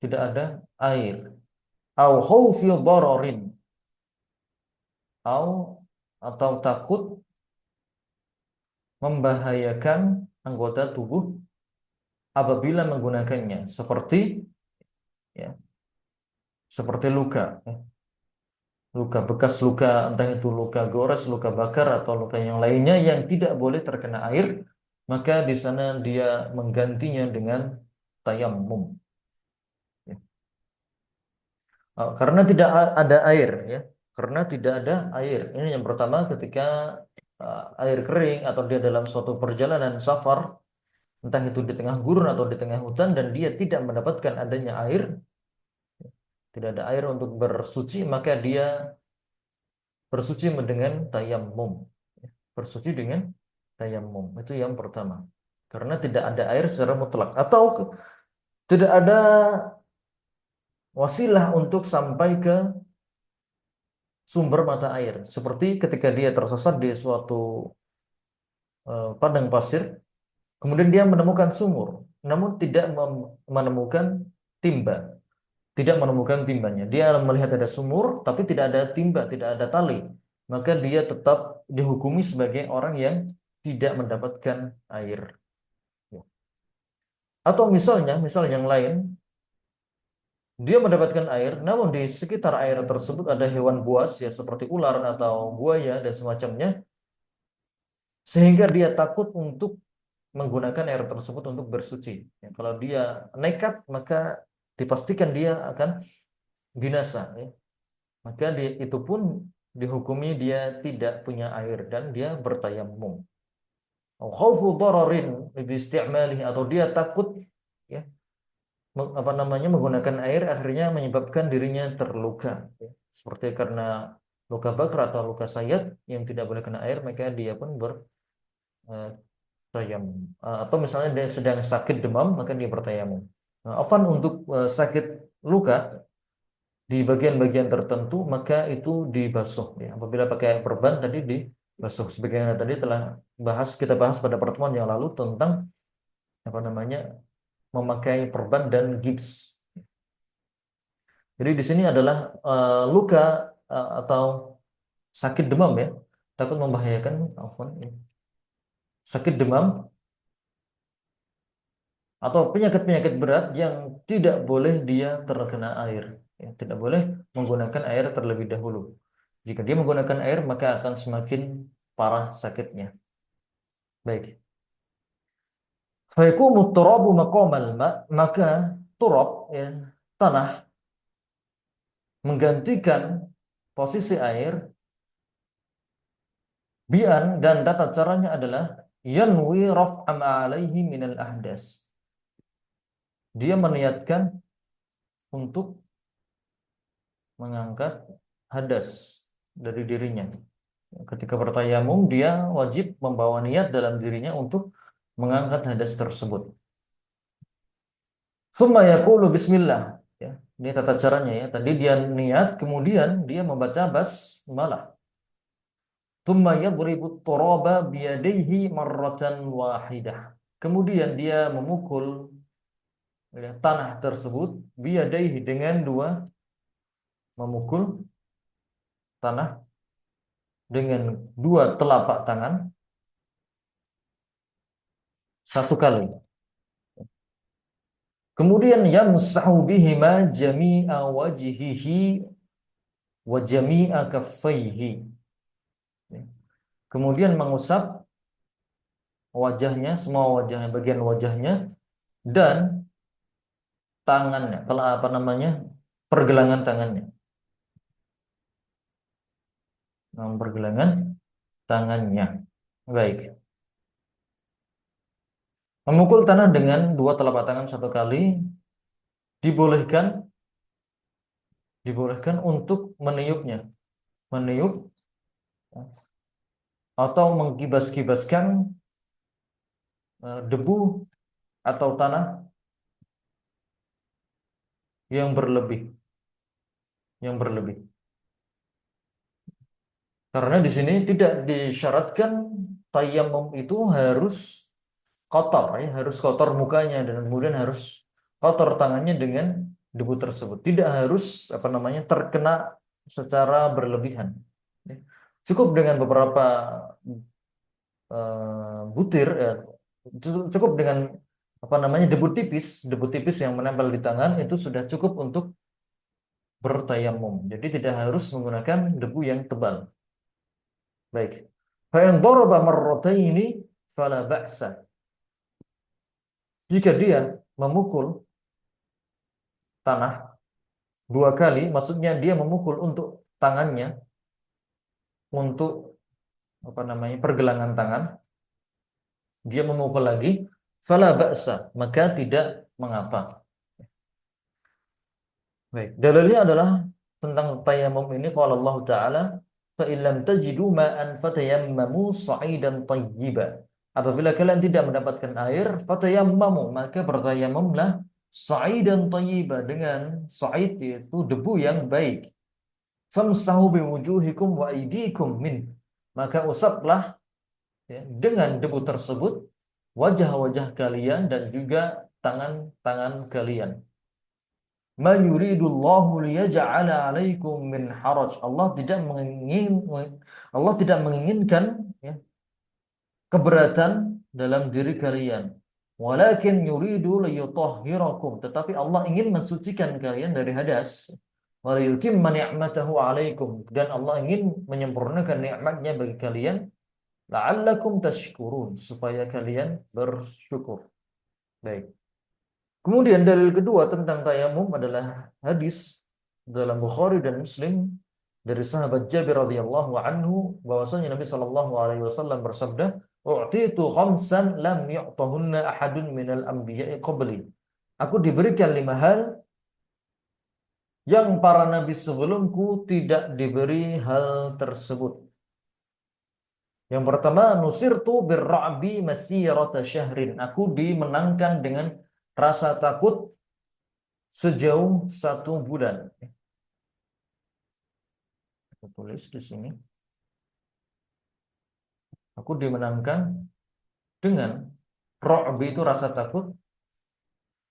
tidak ada air. Au khaufi dhararin, atau takut membahayakan anggota tubuh apabila menggunakannya, seperti ya, seperti luka, luka bekas, luka entah itu luka gores, luka bakar atau luka yang lainnya yang tidak boleh terkena air, maka di sana dia menggantinya dengan tayammum. Ya. Karena tidak ada air, ya. Karena tidak ada air. Ini yang pertama, ketika air kering atau dia dalam suatu perjalanan safar, entah itu di tengah gurun atau di tengah hutan, dan dia tidak mendapatkan adanya air, tidak ada air untuk bersuci, maka dia bersuci dengan tayammum. Bersuci dengan tayammum. Itu yang pertama. Karena tidak ada air secara mutlak, atau tidak ada wasilah untuk sampai ke sumber mata air. Seperti ketika dia tersesat di suatu padang pasir, kemudian dia menemukan sumur, namun tidak menemukan timba. Tidak menemukan timbanya. Dia melihat ada sumur, tapi tidak ada timba, tidak ada tali. Maka dia tetap dihukumi sebagai orang yang tidak mendapatkan air. Atau misalnya, misal yang lain, dia mendapatkan air, namun di sekitar air tersebut ada hewan buas, ya seperti ular atau buaya dan semacamnya, sehingga dia takut untuk menggunakan air tersebut untuk bersuci. Ya, kalau dia nekat, maka dipastikan dia akan binasa. Ya. Maka itu pun dihukumi dia tidak punya air dan dia bertayammum. Khaufu dararin bi isti'malihi, atau dia takut ya menggunakan air akhirnya menyebabkan dirinya terluka, ya. Seperti karena luka bakar atau luka sayat yang tidak boleh kena air, maka dia pun bertayamum. Atau misalnya dia sedang sakit demam, maka dia bertayamum. Nah, afan untuk sakit luka di bagian-bagian tertentu, maka itu dibasuh, ya. Apabila pakai perban tadi dibasuh, sebagaimana tadi kita bahas pada pertemuan yang lalu tentang memakai perban dan gips. Jadi di sini adalah luka atau sakit demam, ya, takut membahayakan, sakit demam atau penyakit-penyakit berat yang tidak boleh dia terkena air, ya, tidak boleh menggunakan air terlebih dahulu. Jika dia menggunakan air, maka akan semakin parah sakitnya. Baik. Fayakumu turabu maqamal ma, maka turab, ya, tanah, menggantikan posisi air. Bian, dan tata caranya adalah yanwi raf'a ma alaihi minal ahdas. Dia meniatkan untuk mengangkat hadas dari dirinya. Ketika bertayamum, dia wajib membawa niat dalam dirinya untuk mengangkat hadas tersebut. Tsumma yaqulu bismillah, ya. Ini tata caranya, ya. Tadi dia niat, kemudian dia membaca basmalah. Tsumma yadribu turaba biyadaihi marratan wahidah. Kemudian dia memukul, ya, tanah tersebut biyadaihi, dengan memukul tanah dengan dua telapak tangan satu kali. Kemudian yamsahu bihima jami'a wajhihi wa jami'a kaffaihi. Kemudian mengusap wajahnya, semua wajahnya, bagian wajahnya dan tangannya, kalau apa namanya, pergelangan tangannya, pergelangan tangannya. Baik. Memukul tanah dengan dua telapak tangan satu kali dibolehkan, untuk meniupnya, meniup atau mengkibas-kibaskan debu atau tanah yang berlebih, Karena di sini tidak disyaratkan tayamum itu harus kotor, ya, harus kotor mukanya dan kemudian harus kotor tangannya dengan debu tersebut. Tidak harus apa namanya terkena secara berlebihan. Ya. Cukup dengan beberapa butir, cukup dengan apa namanya debu tipis yang menempel di tangan itu sudah cukup untuk bertayamum. Jadi tidak harus menggunakan debu yang tebal. Baik. Fa in daraba marrataini fala ba'sa. Jika dia memukul tanah dua kali, maksudnya dia memukul untuk tangannya, untuk apa namanya pergelangan tangan, dia memukul lagi, fala ba'sa, maka tidak mengapa. Baik, dalilnya adalah tentang tayamum ini qala Allah Ta'ala fa illam tajidu ma'an fatayammamu sa'idan thayyiba. Apabila kalian tidak mendapatkan air, fatayammamu, maka bertayamumlah sa'idan thayyiba, dengan sa'id yaitu debu yang baik. Famsahu biwujuhikum wa aydikum min. Maka usaplah, ya, dengan debu tersebut wajah-wajah kalian dan juga tangan-tangan kalian. Ma yuridullahu liyaj'ala 'alaikum min haraj. Allah tidak menginginkan, ya, keberatan dalam diri kalian. Walakin yuridu liyutahhirakum. Tetapi Allah ingin mensucikan kalian dari hadas. Wa liyutimma ni'matahu 'alaikum. Dan Allah ingin menyempurnakan nikmatnya bagi kalian. La'allakum tashkurun. Supaya kalian bersyukur. Baik. Kemudian dalil kedua tentang tayamum adalah hadis dalam Bukhari dan Muslim dari sahabat Jabir radhiyallahu anhu bahwasanya Nabi sallallahu alaihi wasallam bersabda, "U'titu khamsan lam yu'tahunna ahadun minal anbiya'i qabli." Aku diberikan 5 hal yang para nabi sebelumku tidak diberi hal tersebut. Yang pertama, nusirtu birra'bi masirata syahrin. Aku dimenangkan dengan rasa takut sejauh 1 bulan. Aku tulis di sini. Aku dimenangkan dengan ra'bi itu rasa takut,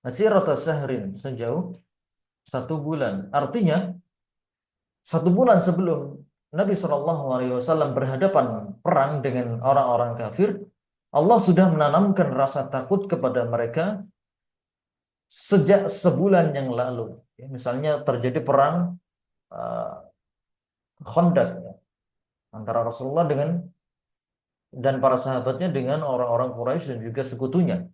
masirata syahrin sejauh 1 bulan. Artinya 1 bulan sebelum Nabi SAW berhadapan perang dengan orang-orang kafir, Allah sudah menanamkan rasa takut kepada mereka sejak sebulan yang lalu. Ya, misalnya terjadi perang Khandaq, ya, antara Rasulullah dan para sahabatnya dengan orang-orang Quraisy dan juga sekutunya.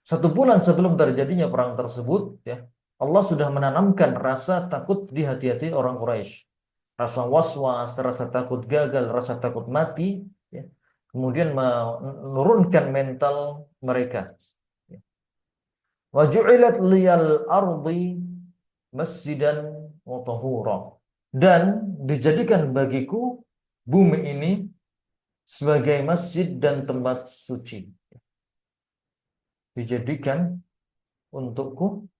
1 bulan sebelum terjadinya perang tersebut, ya, Allah sudah menanamkan rasa takut di hati-hati orang Quraisy. Rasa was-was, rasa takut gagal, rasa takut mati, ya. Kemudian menurunkan mental mereka. Wa ju'ilat liyal ardi masjidan wa tahura. Dan dijadikan bagiku bumi ini sebagai masjid dan tempat suci. Dijadikan untukku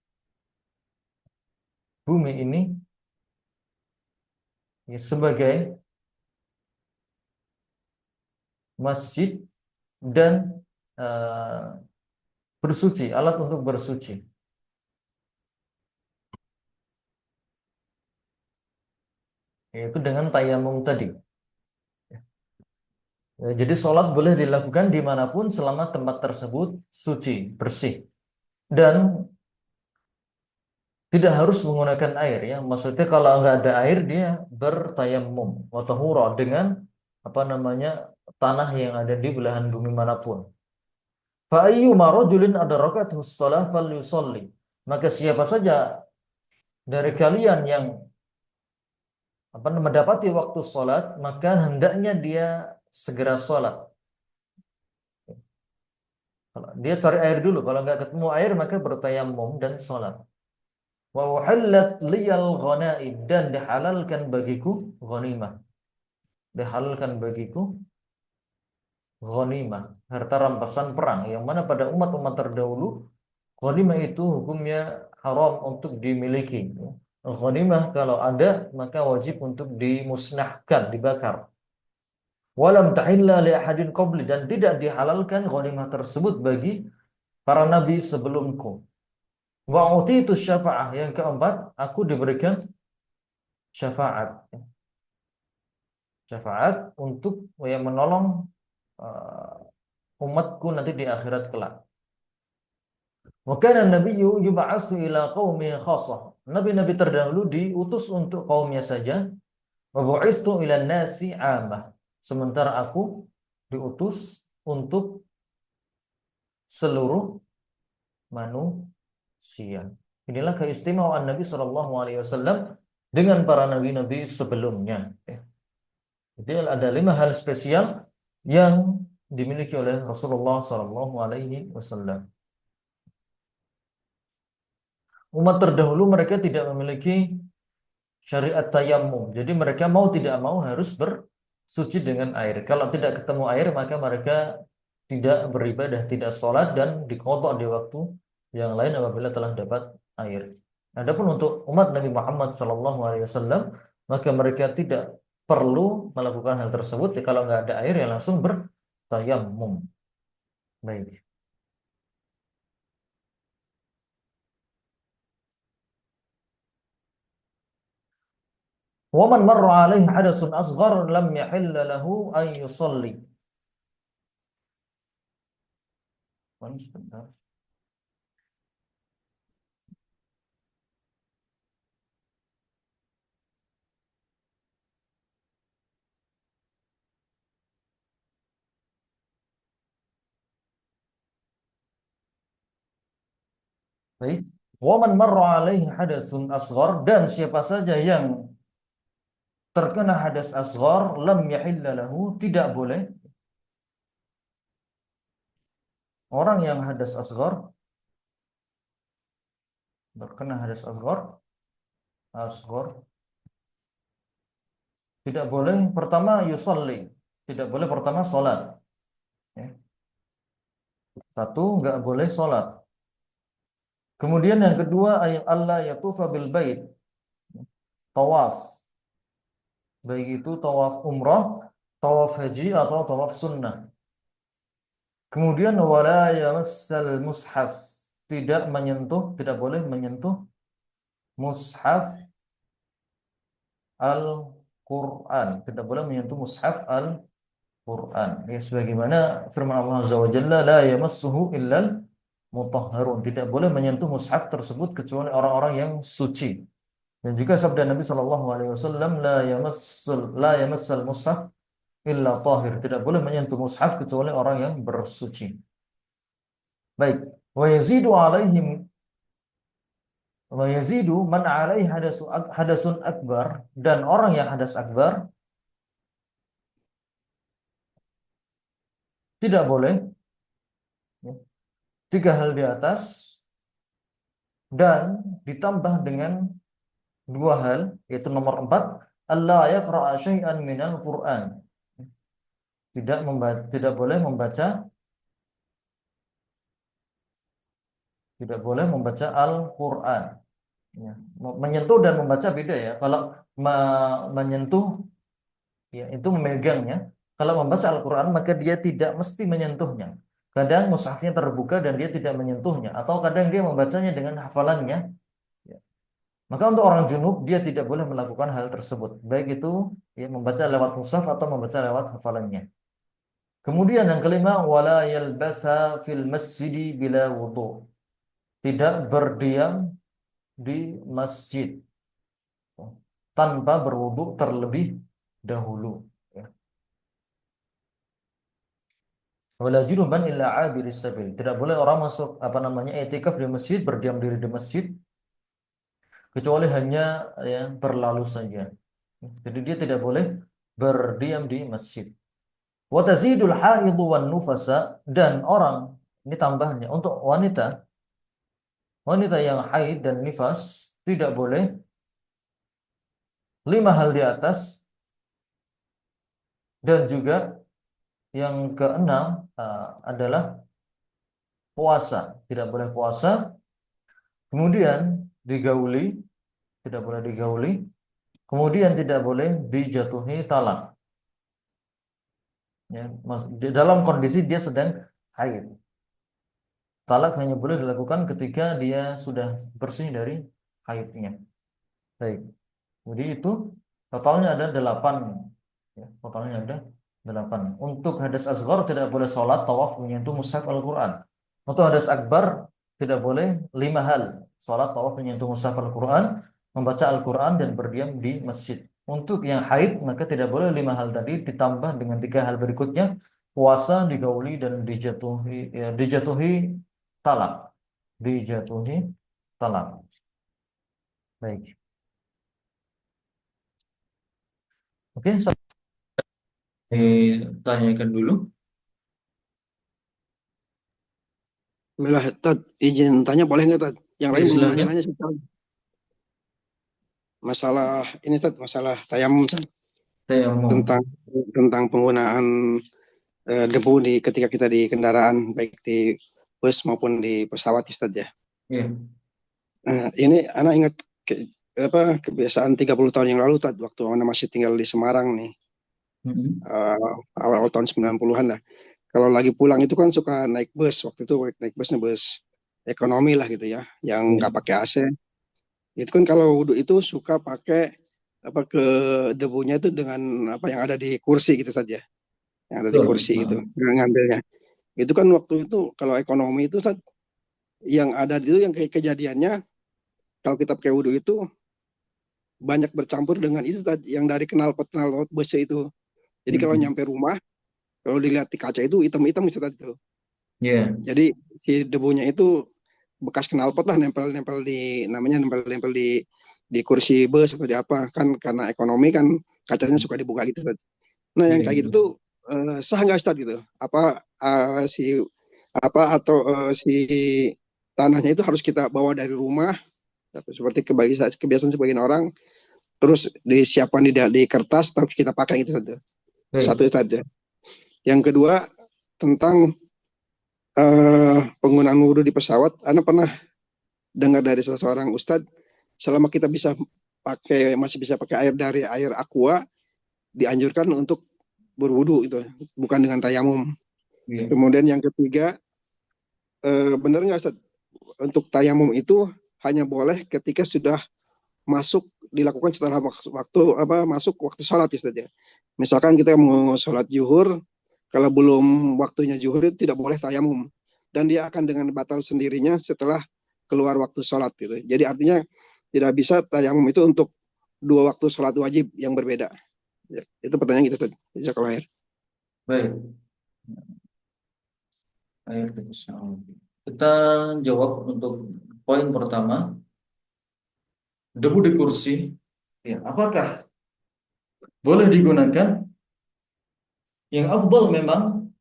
bumi ini, ya, sebagai masjid dan bersuci, alat untuk bersuci. Yaitu dengan tayamum tadi. Jadi sholat boleh dilakukan dimanapun selama tempat tersebut suci, bersih. Dan tidak harus menggunakan air, ya. Maksudnya kalau nggak ada air dia bertayamum wa tahura dengan apa namanya tanah yang ada di belahan bumi manapun. Fa ayyuma rajulin adrakahu shalah falyusalli. Maka siapa saja dari kalian yang mendapati waktu sholat, maka hendaknya dia segera sholat. Dia cari air dulu, kalau nggak ketemu air maka bertayamum dan sholat. Wa uhillat liyal ghanaim, dan dihalalkan bagiku ghanimah. Dihalalkan bagiku ghanimah, harta rampasan perang, yang mana pada umat-umat terdahulu ghanimah itu hukumnya haram untuk dimiliki. Ghanimah kalau ada maka wajib untuk dimusnahkan, dibakar. Walam tahilla li ahadin qabli, dan tidak dihalalkan ghanimah tersebut bagi para nabi sebelumku. Wa utitu syafa'ah, yang keempat, aku diberikan syafaat. Syafaat untuk yang menolong umatku nanti di akhirat kelak. Wa kana nabiyyu yub'atsu ila qaumihi khassah. Nabi-nabi terdahulu diutus untuk kaumnya saja. Wa bu'istu ila nasi 'ammah. Sementara aku diutus untuk seluruh manusia. Inilah keistimewaan Nabi Shallallahu Alaihi Wasallam dengan para nabi-nabi sebelumnya. Jadi ada 5 hal spesial yang dimiliki oleh Rasulullah Shallallahu Alaihi Wasallam. Umat terdahulu mereka tidak memiliki syariat tayamum. Jadi mereka mau tidak mau harus bersuci dengan air. Kalau tidak ketemu air maka mereka tidak beribadah, tidak sholat, dan diqadha di waktu yang lain apabila telah dapat air. Adapun untuk umat Nabi Muhammad SAW, maka mereka tidak perlu melakukan hal tersebut. Kalau nggak ada air ya langsung bertayamum. Baik. Waman marra alaihi hadasun asghar lam yahilla lahu an yusalli. Sebentar. Baik. Waman marra alaihi hadasun asghar, dan siapa saja yang terkena hadas asghar, lam yahilla lahu, tidak boleh. Orang yang hadas asghar, terkena hadas asghar, tidak boleh pertama yusalli, tidak boleh pertama sholat. Ya. Satu, nggak boleh sholat. Kemudian yang kedua, ayat Allah yatufa bil bait, tawaf. Baik itu tawaf umrah, tawaf haji, atau tawaf sunnah. Kemudian wala yamassal mushaf, tidak menyentuh, tidak boleh menyentuh mushaf Al-Quran, tidak boleh menyentuh mushaf Al-Quran. Ya, sebagaimana firman Allah Azza wa Jalla, la yamassuhu illal mutahharun, tidak boleh menyentuh mushaf tersebut kecuali orang-orang yang suci. Dan juga sabda Nabi Shallallahu Alaihi Wasallam, la yamassal mushaf illa tahir, tidak boleh menyentuh mushaf kecuali orang yang bersuci. Baik. Wa yazidu man alaihi hadasun akbar, dan orang yang hadas akbar tidak boleh, ya, 3 hal di atas, dan ditambah dengan 2 hal, yaitu nomor 4, Allah yaqra'a syai'an minal Qur'an, tidak boleh membaca Al-Quran. Ya. Menyentuh dan membaca beda ya. Kalau menyentuh, ya, itu memegangnya. Kalau membaca Al-Quran maka dia tidak mesti menyentuhnya. Kadang mushafnya terbuka dan dia tidak menyentuhnya, atau kadang dia membacanya dengan hafalannya. Ya. Maka untuk orang junub dia tidak boleh melakukan hal tersebut, baik itu ya membaca lewat mushaf atau membaca lewat hafalannya. Kemudian yang kelima, wala yalbasa fil masjidi bila wudu, tidak berdiam di masjid tanpa berwudu terlebih dahulu. Ya. Wala junuban illa abiris sabil. Tidak boleh orang masuk i'tikaf di masjid, berdiam diri di masjid kecuali hanya ya berlalu saja. Jadi dia tidak boleh berdiam di masjid. Wa tazidul haidhu wan nufasa, dan orang, ini tambahannya untuk wanita, wanita yang haid dan nifas tidak boleh 5 hal di atas, dan juga yang keenam adalah puasa, tidak boleh puasa, kemudian digauli, tidak boleh digauli, kemudian tidak boleh dijatuhi talak. Ya, dalam kondisi dia sedang haid. Talak hanya boleh dilakukan ketika dia sudah bersih dari haidnya. Baik. Jadi itu totalnya ada 8. Ya, totalnya ada 8. Untuk hadas asghar tidak boleh sholat, tawaf, menyentuh mushaf Al-Quran. Untuk hadas akbar tidak boleh 5 hal. Sholat, tawaf, menyentuh mushaf Al-Quran, membaca Al-Quran, dan berdiam di masjid. Untuk yang haid maka tidak boleh 5 hal tadi ditambah dengan 3 hal berikutnya: puasa, digauli, dan dijatuhi talak. Dijatuhi talak. Baik. Oke, saya tanyakan dulu. Bismillah, Tad, izin tanya boleh nggak, Tad? Yang lain belum Silakan. nanya sih, Tad. Masalah ini, Tad, masalah tayamum, Tad. Tayamum. Tentang penggunaan debu ketika kita di kendaraan, baik di bus maupun di pesawat, Ustaz ya. Iya. Ini anak ingat kebiasaan 30 tahun yang lalu, Tad, waktu anak masih tinggal di Semarang nih. Awal tahun 90-an lah. Kalau lagi pulang itu kan suka naik bus. Waktu itu naik busnya bus ekonomi lah gitu ya, yang nggak pakai AC. Itu kan kalau wudhu itu suka pakai ke debunya itu dengan yang ada di kursi gitu saja, yang ada di Betul. kursi gitu, ngambilnya. Itu kan waktu itu kalau ekonomi itu yang ada itu yang kejadiannya kalau kita pakai wudhu itu banyak bercampur dengan itu yang dari knalpot busnya itu. Jadi kalau nyampe rumah, kalau dilihat di kaca itu hitam-hitam itu tadi tuh. Yeah. Jadi si debunya itu bekas knalpot lah, nempel di kursi bus atau di apa, kan karena ekonomi kan kacanya suka dibuka gitu. Nah yang kayak gitu tuh sah nggak, Ustaz, gitu? Apa si tanahnya itu harus kita bawa dari rumah seperti kebiasaan sebagian orang, terus disiapkan di kertas tapi kita pakai itu saja. Satu itu saja. Yang kedua tentang penggunaan wudhu di pesawat. Anda pernah dengar dari seseorang ustadz, selama kita masih bisa pakai air dari air aqua, dianjurkan untuk berwudhu itu, bukan dengan tayamum. Kemudian yang ketiga, benar nggak, Ustadz, untuk tayamum itu hanya boleh ketika sudah dilakukan setelah masuk waktu sholat, Ustadz ya. Misalkan kita mau sholat zuhur, kalau belum waktunya zuhur itu tidak boleh tayamum, dan dia akan dengan batal sendirinya setelah keluar waktu sholat gitu. Jadi artinya tidak bisa tayamum itu untuk 2 waktu sholat wajib yang berbeda. Ya, itu pertanyaan kita tadi. Jazakallahu. Baik. Kita jawab untuk poin pertama. Debu di kursi, ya, apakah boleh digunakan? Yang afdal memang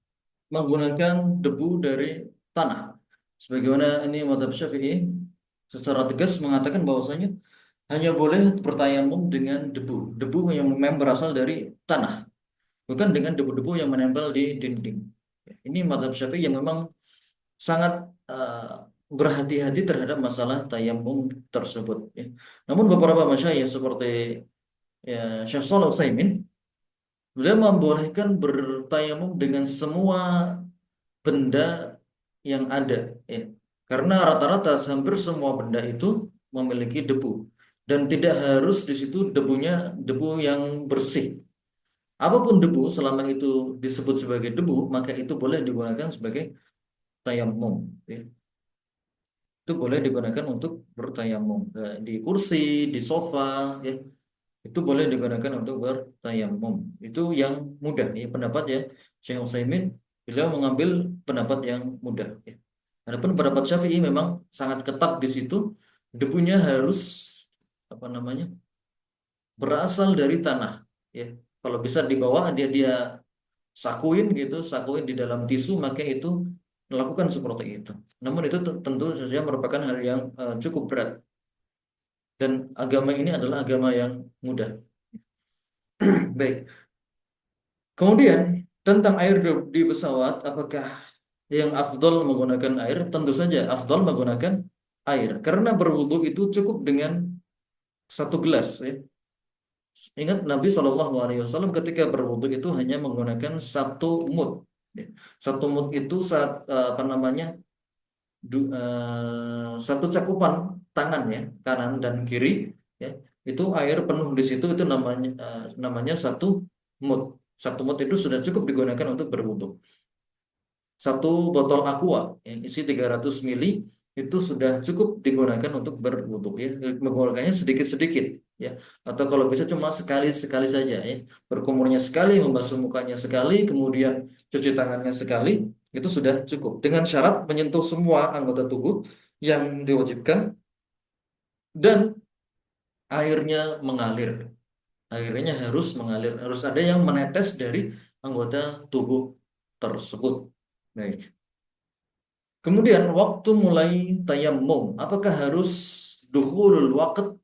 menggunakan debu dari tanah. Sebagaimana ini mazhab Syafi'i secara tegas mengatakan bahwasanya hanya boleh bertayamum dengan debu. Debu yang memang berasal dari tanah, bukan dengan debu-debu yang menempel di dinding. Ini mazhab Syafi'i yang memang sangat berhati-hati terhadap masalah tayamum tersebut. Namun beberapa masyayikh seperti Syekh Shalih Utsaimin, beliau membolehkan bertayamum dengan semua benda yang ada, karena rata-rata hampir semua benda itu memiliki debu, dan tidak harus di situ debunya debu yang bersih. Apapun debu, selama itu disebut sebagai debu, maka itu boleh digunakan sebagai tayamum. Itu boleh digunakan untuk bertayamum. Di kursi, di sofa, itu boleh digunakan untuk bertayamum. Itu yang mudah, pendapat Syekh Utsaimin Beliau mengambil pendapat yang mudah. Ya. Adapun pendapat Syafi'i memang sangat ketat di situ. Debunya harus apa namanya berasal dari tanah. Ya, kalau bisa dibawa dia sakuin gitu, sakuin di dalam tisu, maka itu melakukan seperti itu. Namun itu tentu saja merupakan hal yang cukup berat. Dan agama ini adalah agama yang mudah. Baik. Kemudian tentang air di pesawat, apakah yang afdol menggunakan air? Tentu saja afdol menggunakan air, karena berwudu itu cukup dengan satu gelas. Ya. Ingat Nabi Shallallahu Alaihi Wasallam ketika berwudu itu hanya menggunakan satu mud. Ya. Satu mud itu apa namanya satu cakupan tangan ya, kanan dan kiri. Ya. Itu air penuh di situ itu namanya satu mud. Satu mud itu sudah cukup digunakan untuk berwudu. Satu botol aqua yang isi 300 mili itu sudah cukup digunakan untuk berwudu ya, menggunakannya sedikit-sedikit ya, atau kalau bisa cuma sekali-sekali saja ya, berkumurnya sekali, membasuh mukanya sekali, kemudian cuci tangannya sekali, itu sudah cukup dengan syarat menyentuh semua anggota tubuh yang diwajibkan dan airnya mengalir. Airnya harus mengalir, harus ada yang menetes dari anggota tubuh tersebut. Baik. Kemudian waktu mulai tayamum, apakah harus dukhulul waqt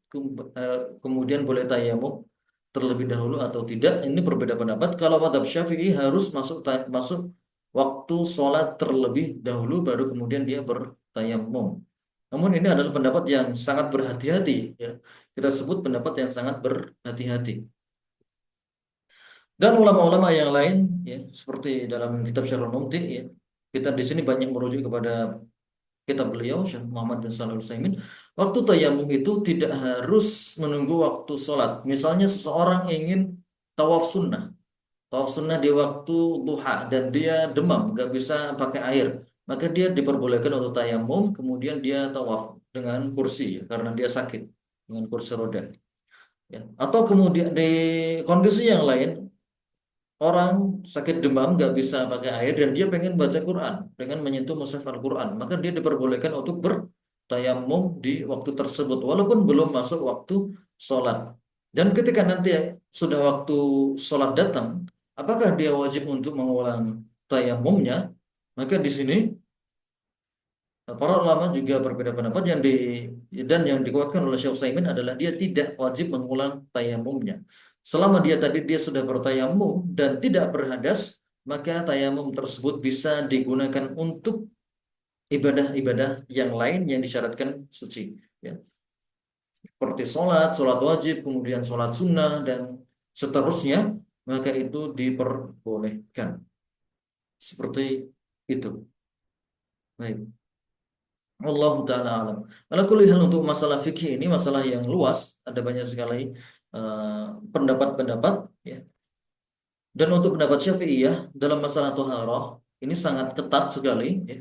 kemudian boleh tayamum terlebih dahulu atau tidak? Ini berbeda pendapat. Kalau madhab Syafi'i harus masuk waktu sholat terlebih dahulu baru kemudian dia bertayamum. Namun ini adalah pendapat yang sangat berhati-hati ya. Kita sebut pendapat yang sangat berhati-hati. Dan ulama-ulama yang lain ya seperti dalam kitab Syarhul Mumti ya. Kita di sini banyak merujuk kepada kitab beliau Syekh Muhammad bin Shalih Al-Utsaimin, waktu tayamum itu tidak harus menunggu waktu sholat. Misalnya seseorang ingin tawaf sunnah, tawaf sunnah di waktu duha dan dia demam, nggak bisa pakai air, maka dia diperbolehkan untuk tayamum, kemudian dia tawaf dengan kursi ya, karena dia sakit dengan kursi roda. Ya. Atau kemudian di kondisi yang lain, orang sakit demam nggak bisa pakai air dan dia pengen baca Quran dengan menyentuh mushaf Al-Quran, maka dia diperbolehkan untuk bertayamum di waktu tersebut walaupun belum masuk waktu sholat. Dan ketika nanti sudah waktu sholat datang, apakah dia wajib untuk mengulang tayamumnya? Maka di sini para ulama juga berbeda pendapat dan yang dikuatkan oleh Syekh Utsaimin adalah dia tidak wajib mengulang tayamumnya. Selama dia sudah bertayamum dan tidak berhadas, maka tayamum tersebut bisa digunakan untuk ibadah-ibadah yang lain yang disyaratkan suci. Ya. Seperti sholat wajib, kemudian sholat sunnah dan seterusnya, maka itu diperbolehkan. Seperti itu. Baik. Allah taala alam. Ala kulli hal untuk masalah fikih ini masalah yang luas, ada banyak sekali eh, pendapat-pendapat ya. Dan untuk pendapat Syafi'iyah dalam masalah thaharah ini sangat ketat sekali ya.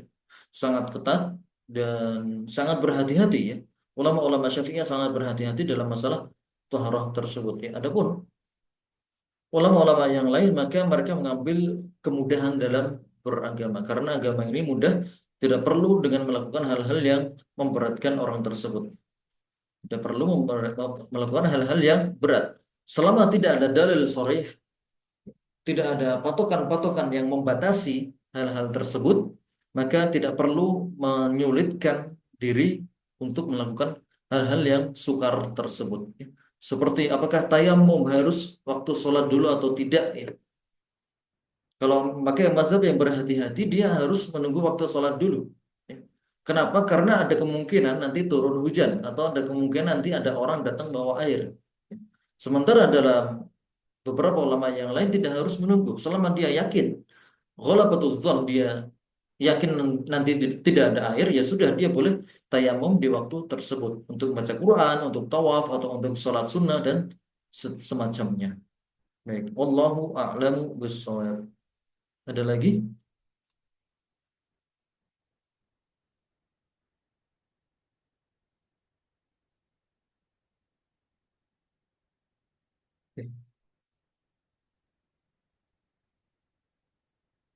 Sangat ketat dan sangat berhati-hati ya. Ulama-ulama Syafi'iyah sangat berhati-hati dalam masalah thaharah tersebut ya. Adapun ulama-ulama yang lain maka mereka mengambil kemudahan dalam beragama karena agama ini mudah, tidak perlu dengan melakukan hal-hal yang memberatkan orang tersebut, tidak perlu melakukan hal-hal yang berat selama tidak ada dalil sharih, tidak ada patokan-patokan yang membatasi hal-hal tersebut, maka tidak perlu menyulitkan diri untuk melakukan hal-hal yang sukar tersebut ya. Seperti apakah tayamum harus waktu sholat dulu atau tidak ya. Kalau pakai mazhab yang berhati-hati, dia harus menunggu waktu sholat dulu. Ya. Kenapa? Karena ada kemungkinan nanti turun hujan atau ada kemungkinan nanti ada orang datang bawa air. Ya. Sementara dalam beberapa ulama yang lain tidak harus menunggu. Selama dia yakin, ghalabatul dzan, dia yakin nanti tidak ada air, ya sudah dia boleh tayamum di waktu tersebut untuk baca Quran, untuk tawaf atau untuk sholat sunnah dan semacamnya. Baik, wallahu a'lamu bishawab. Ada lagi?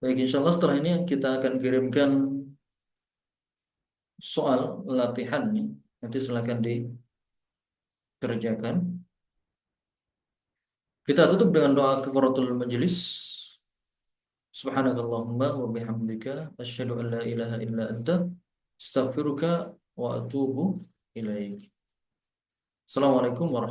Baik, insya Allah setelah ini kita akan kirimkan soal latihannya. Nanti silakan dikerjakan. Kita tutup dengan doa kafaratul majelis. Subhanakallahumma wa bihamdika asyhadu an la ilaha illa anta astaghfiruka wa atubu ilaik. Assalamualaikum warahmatullahi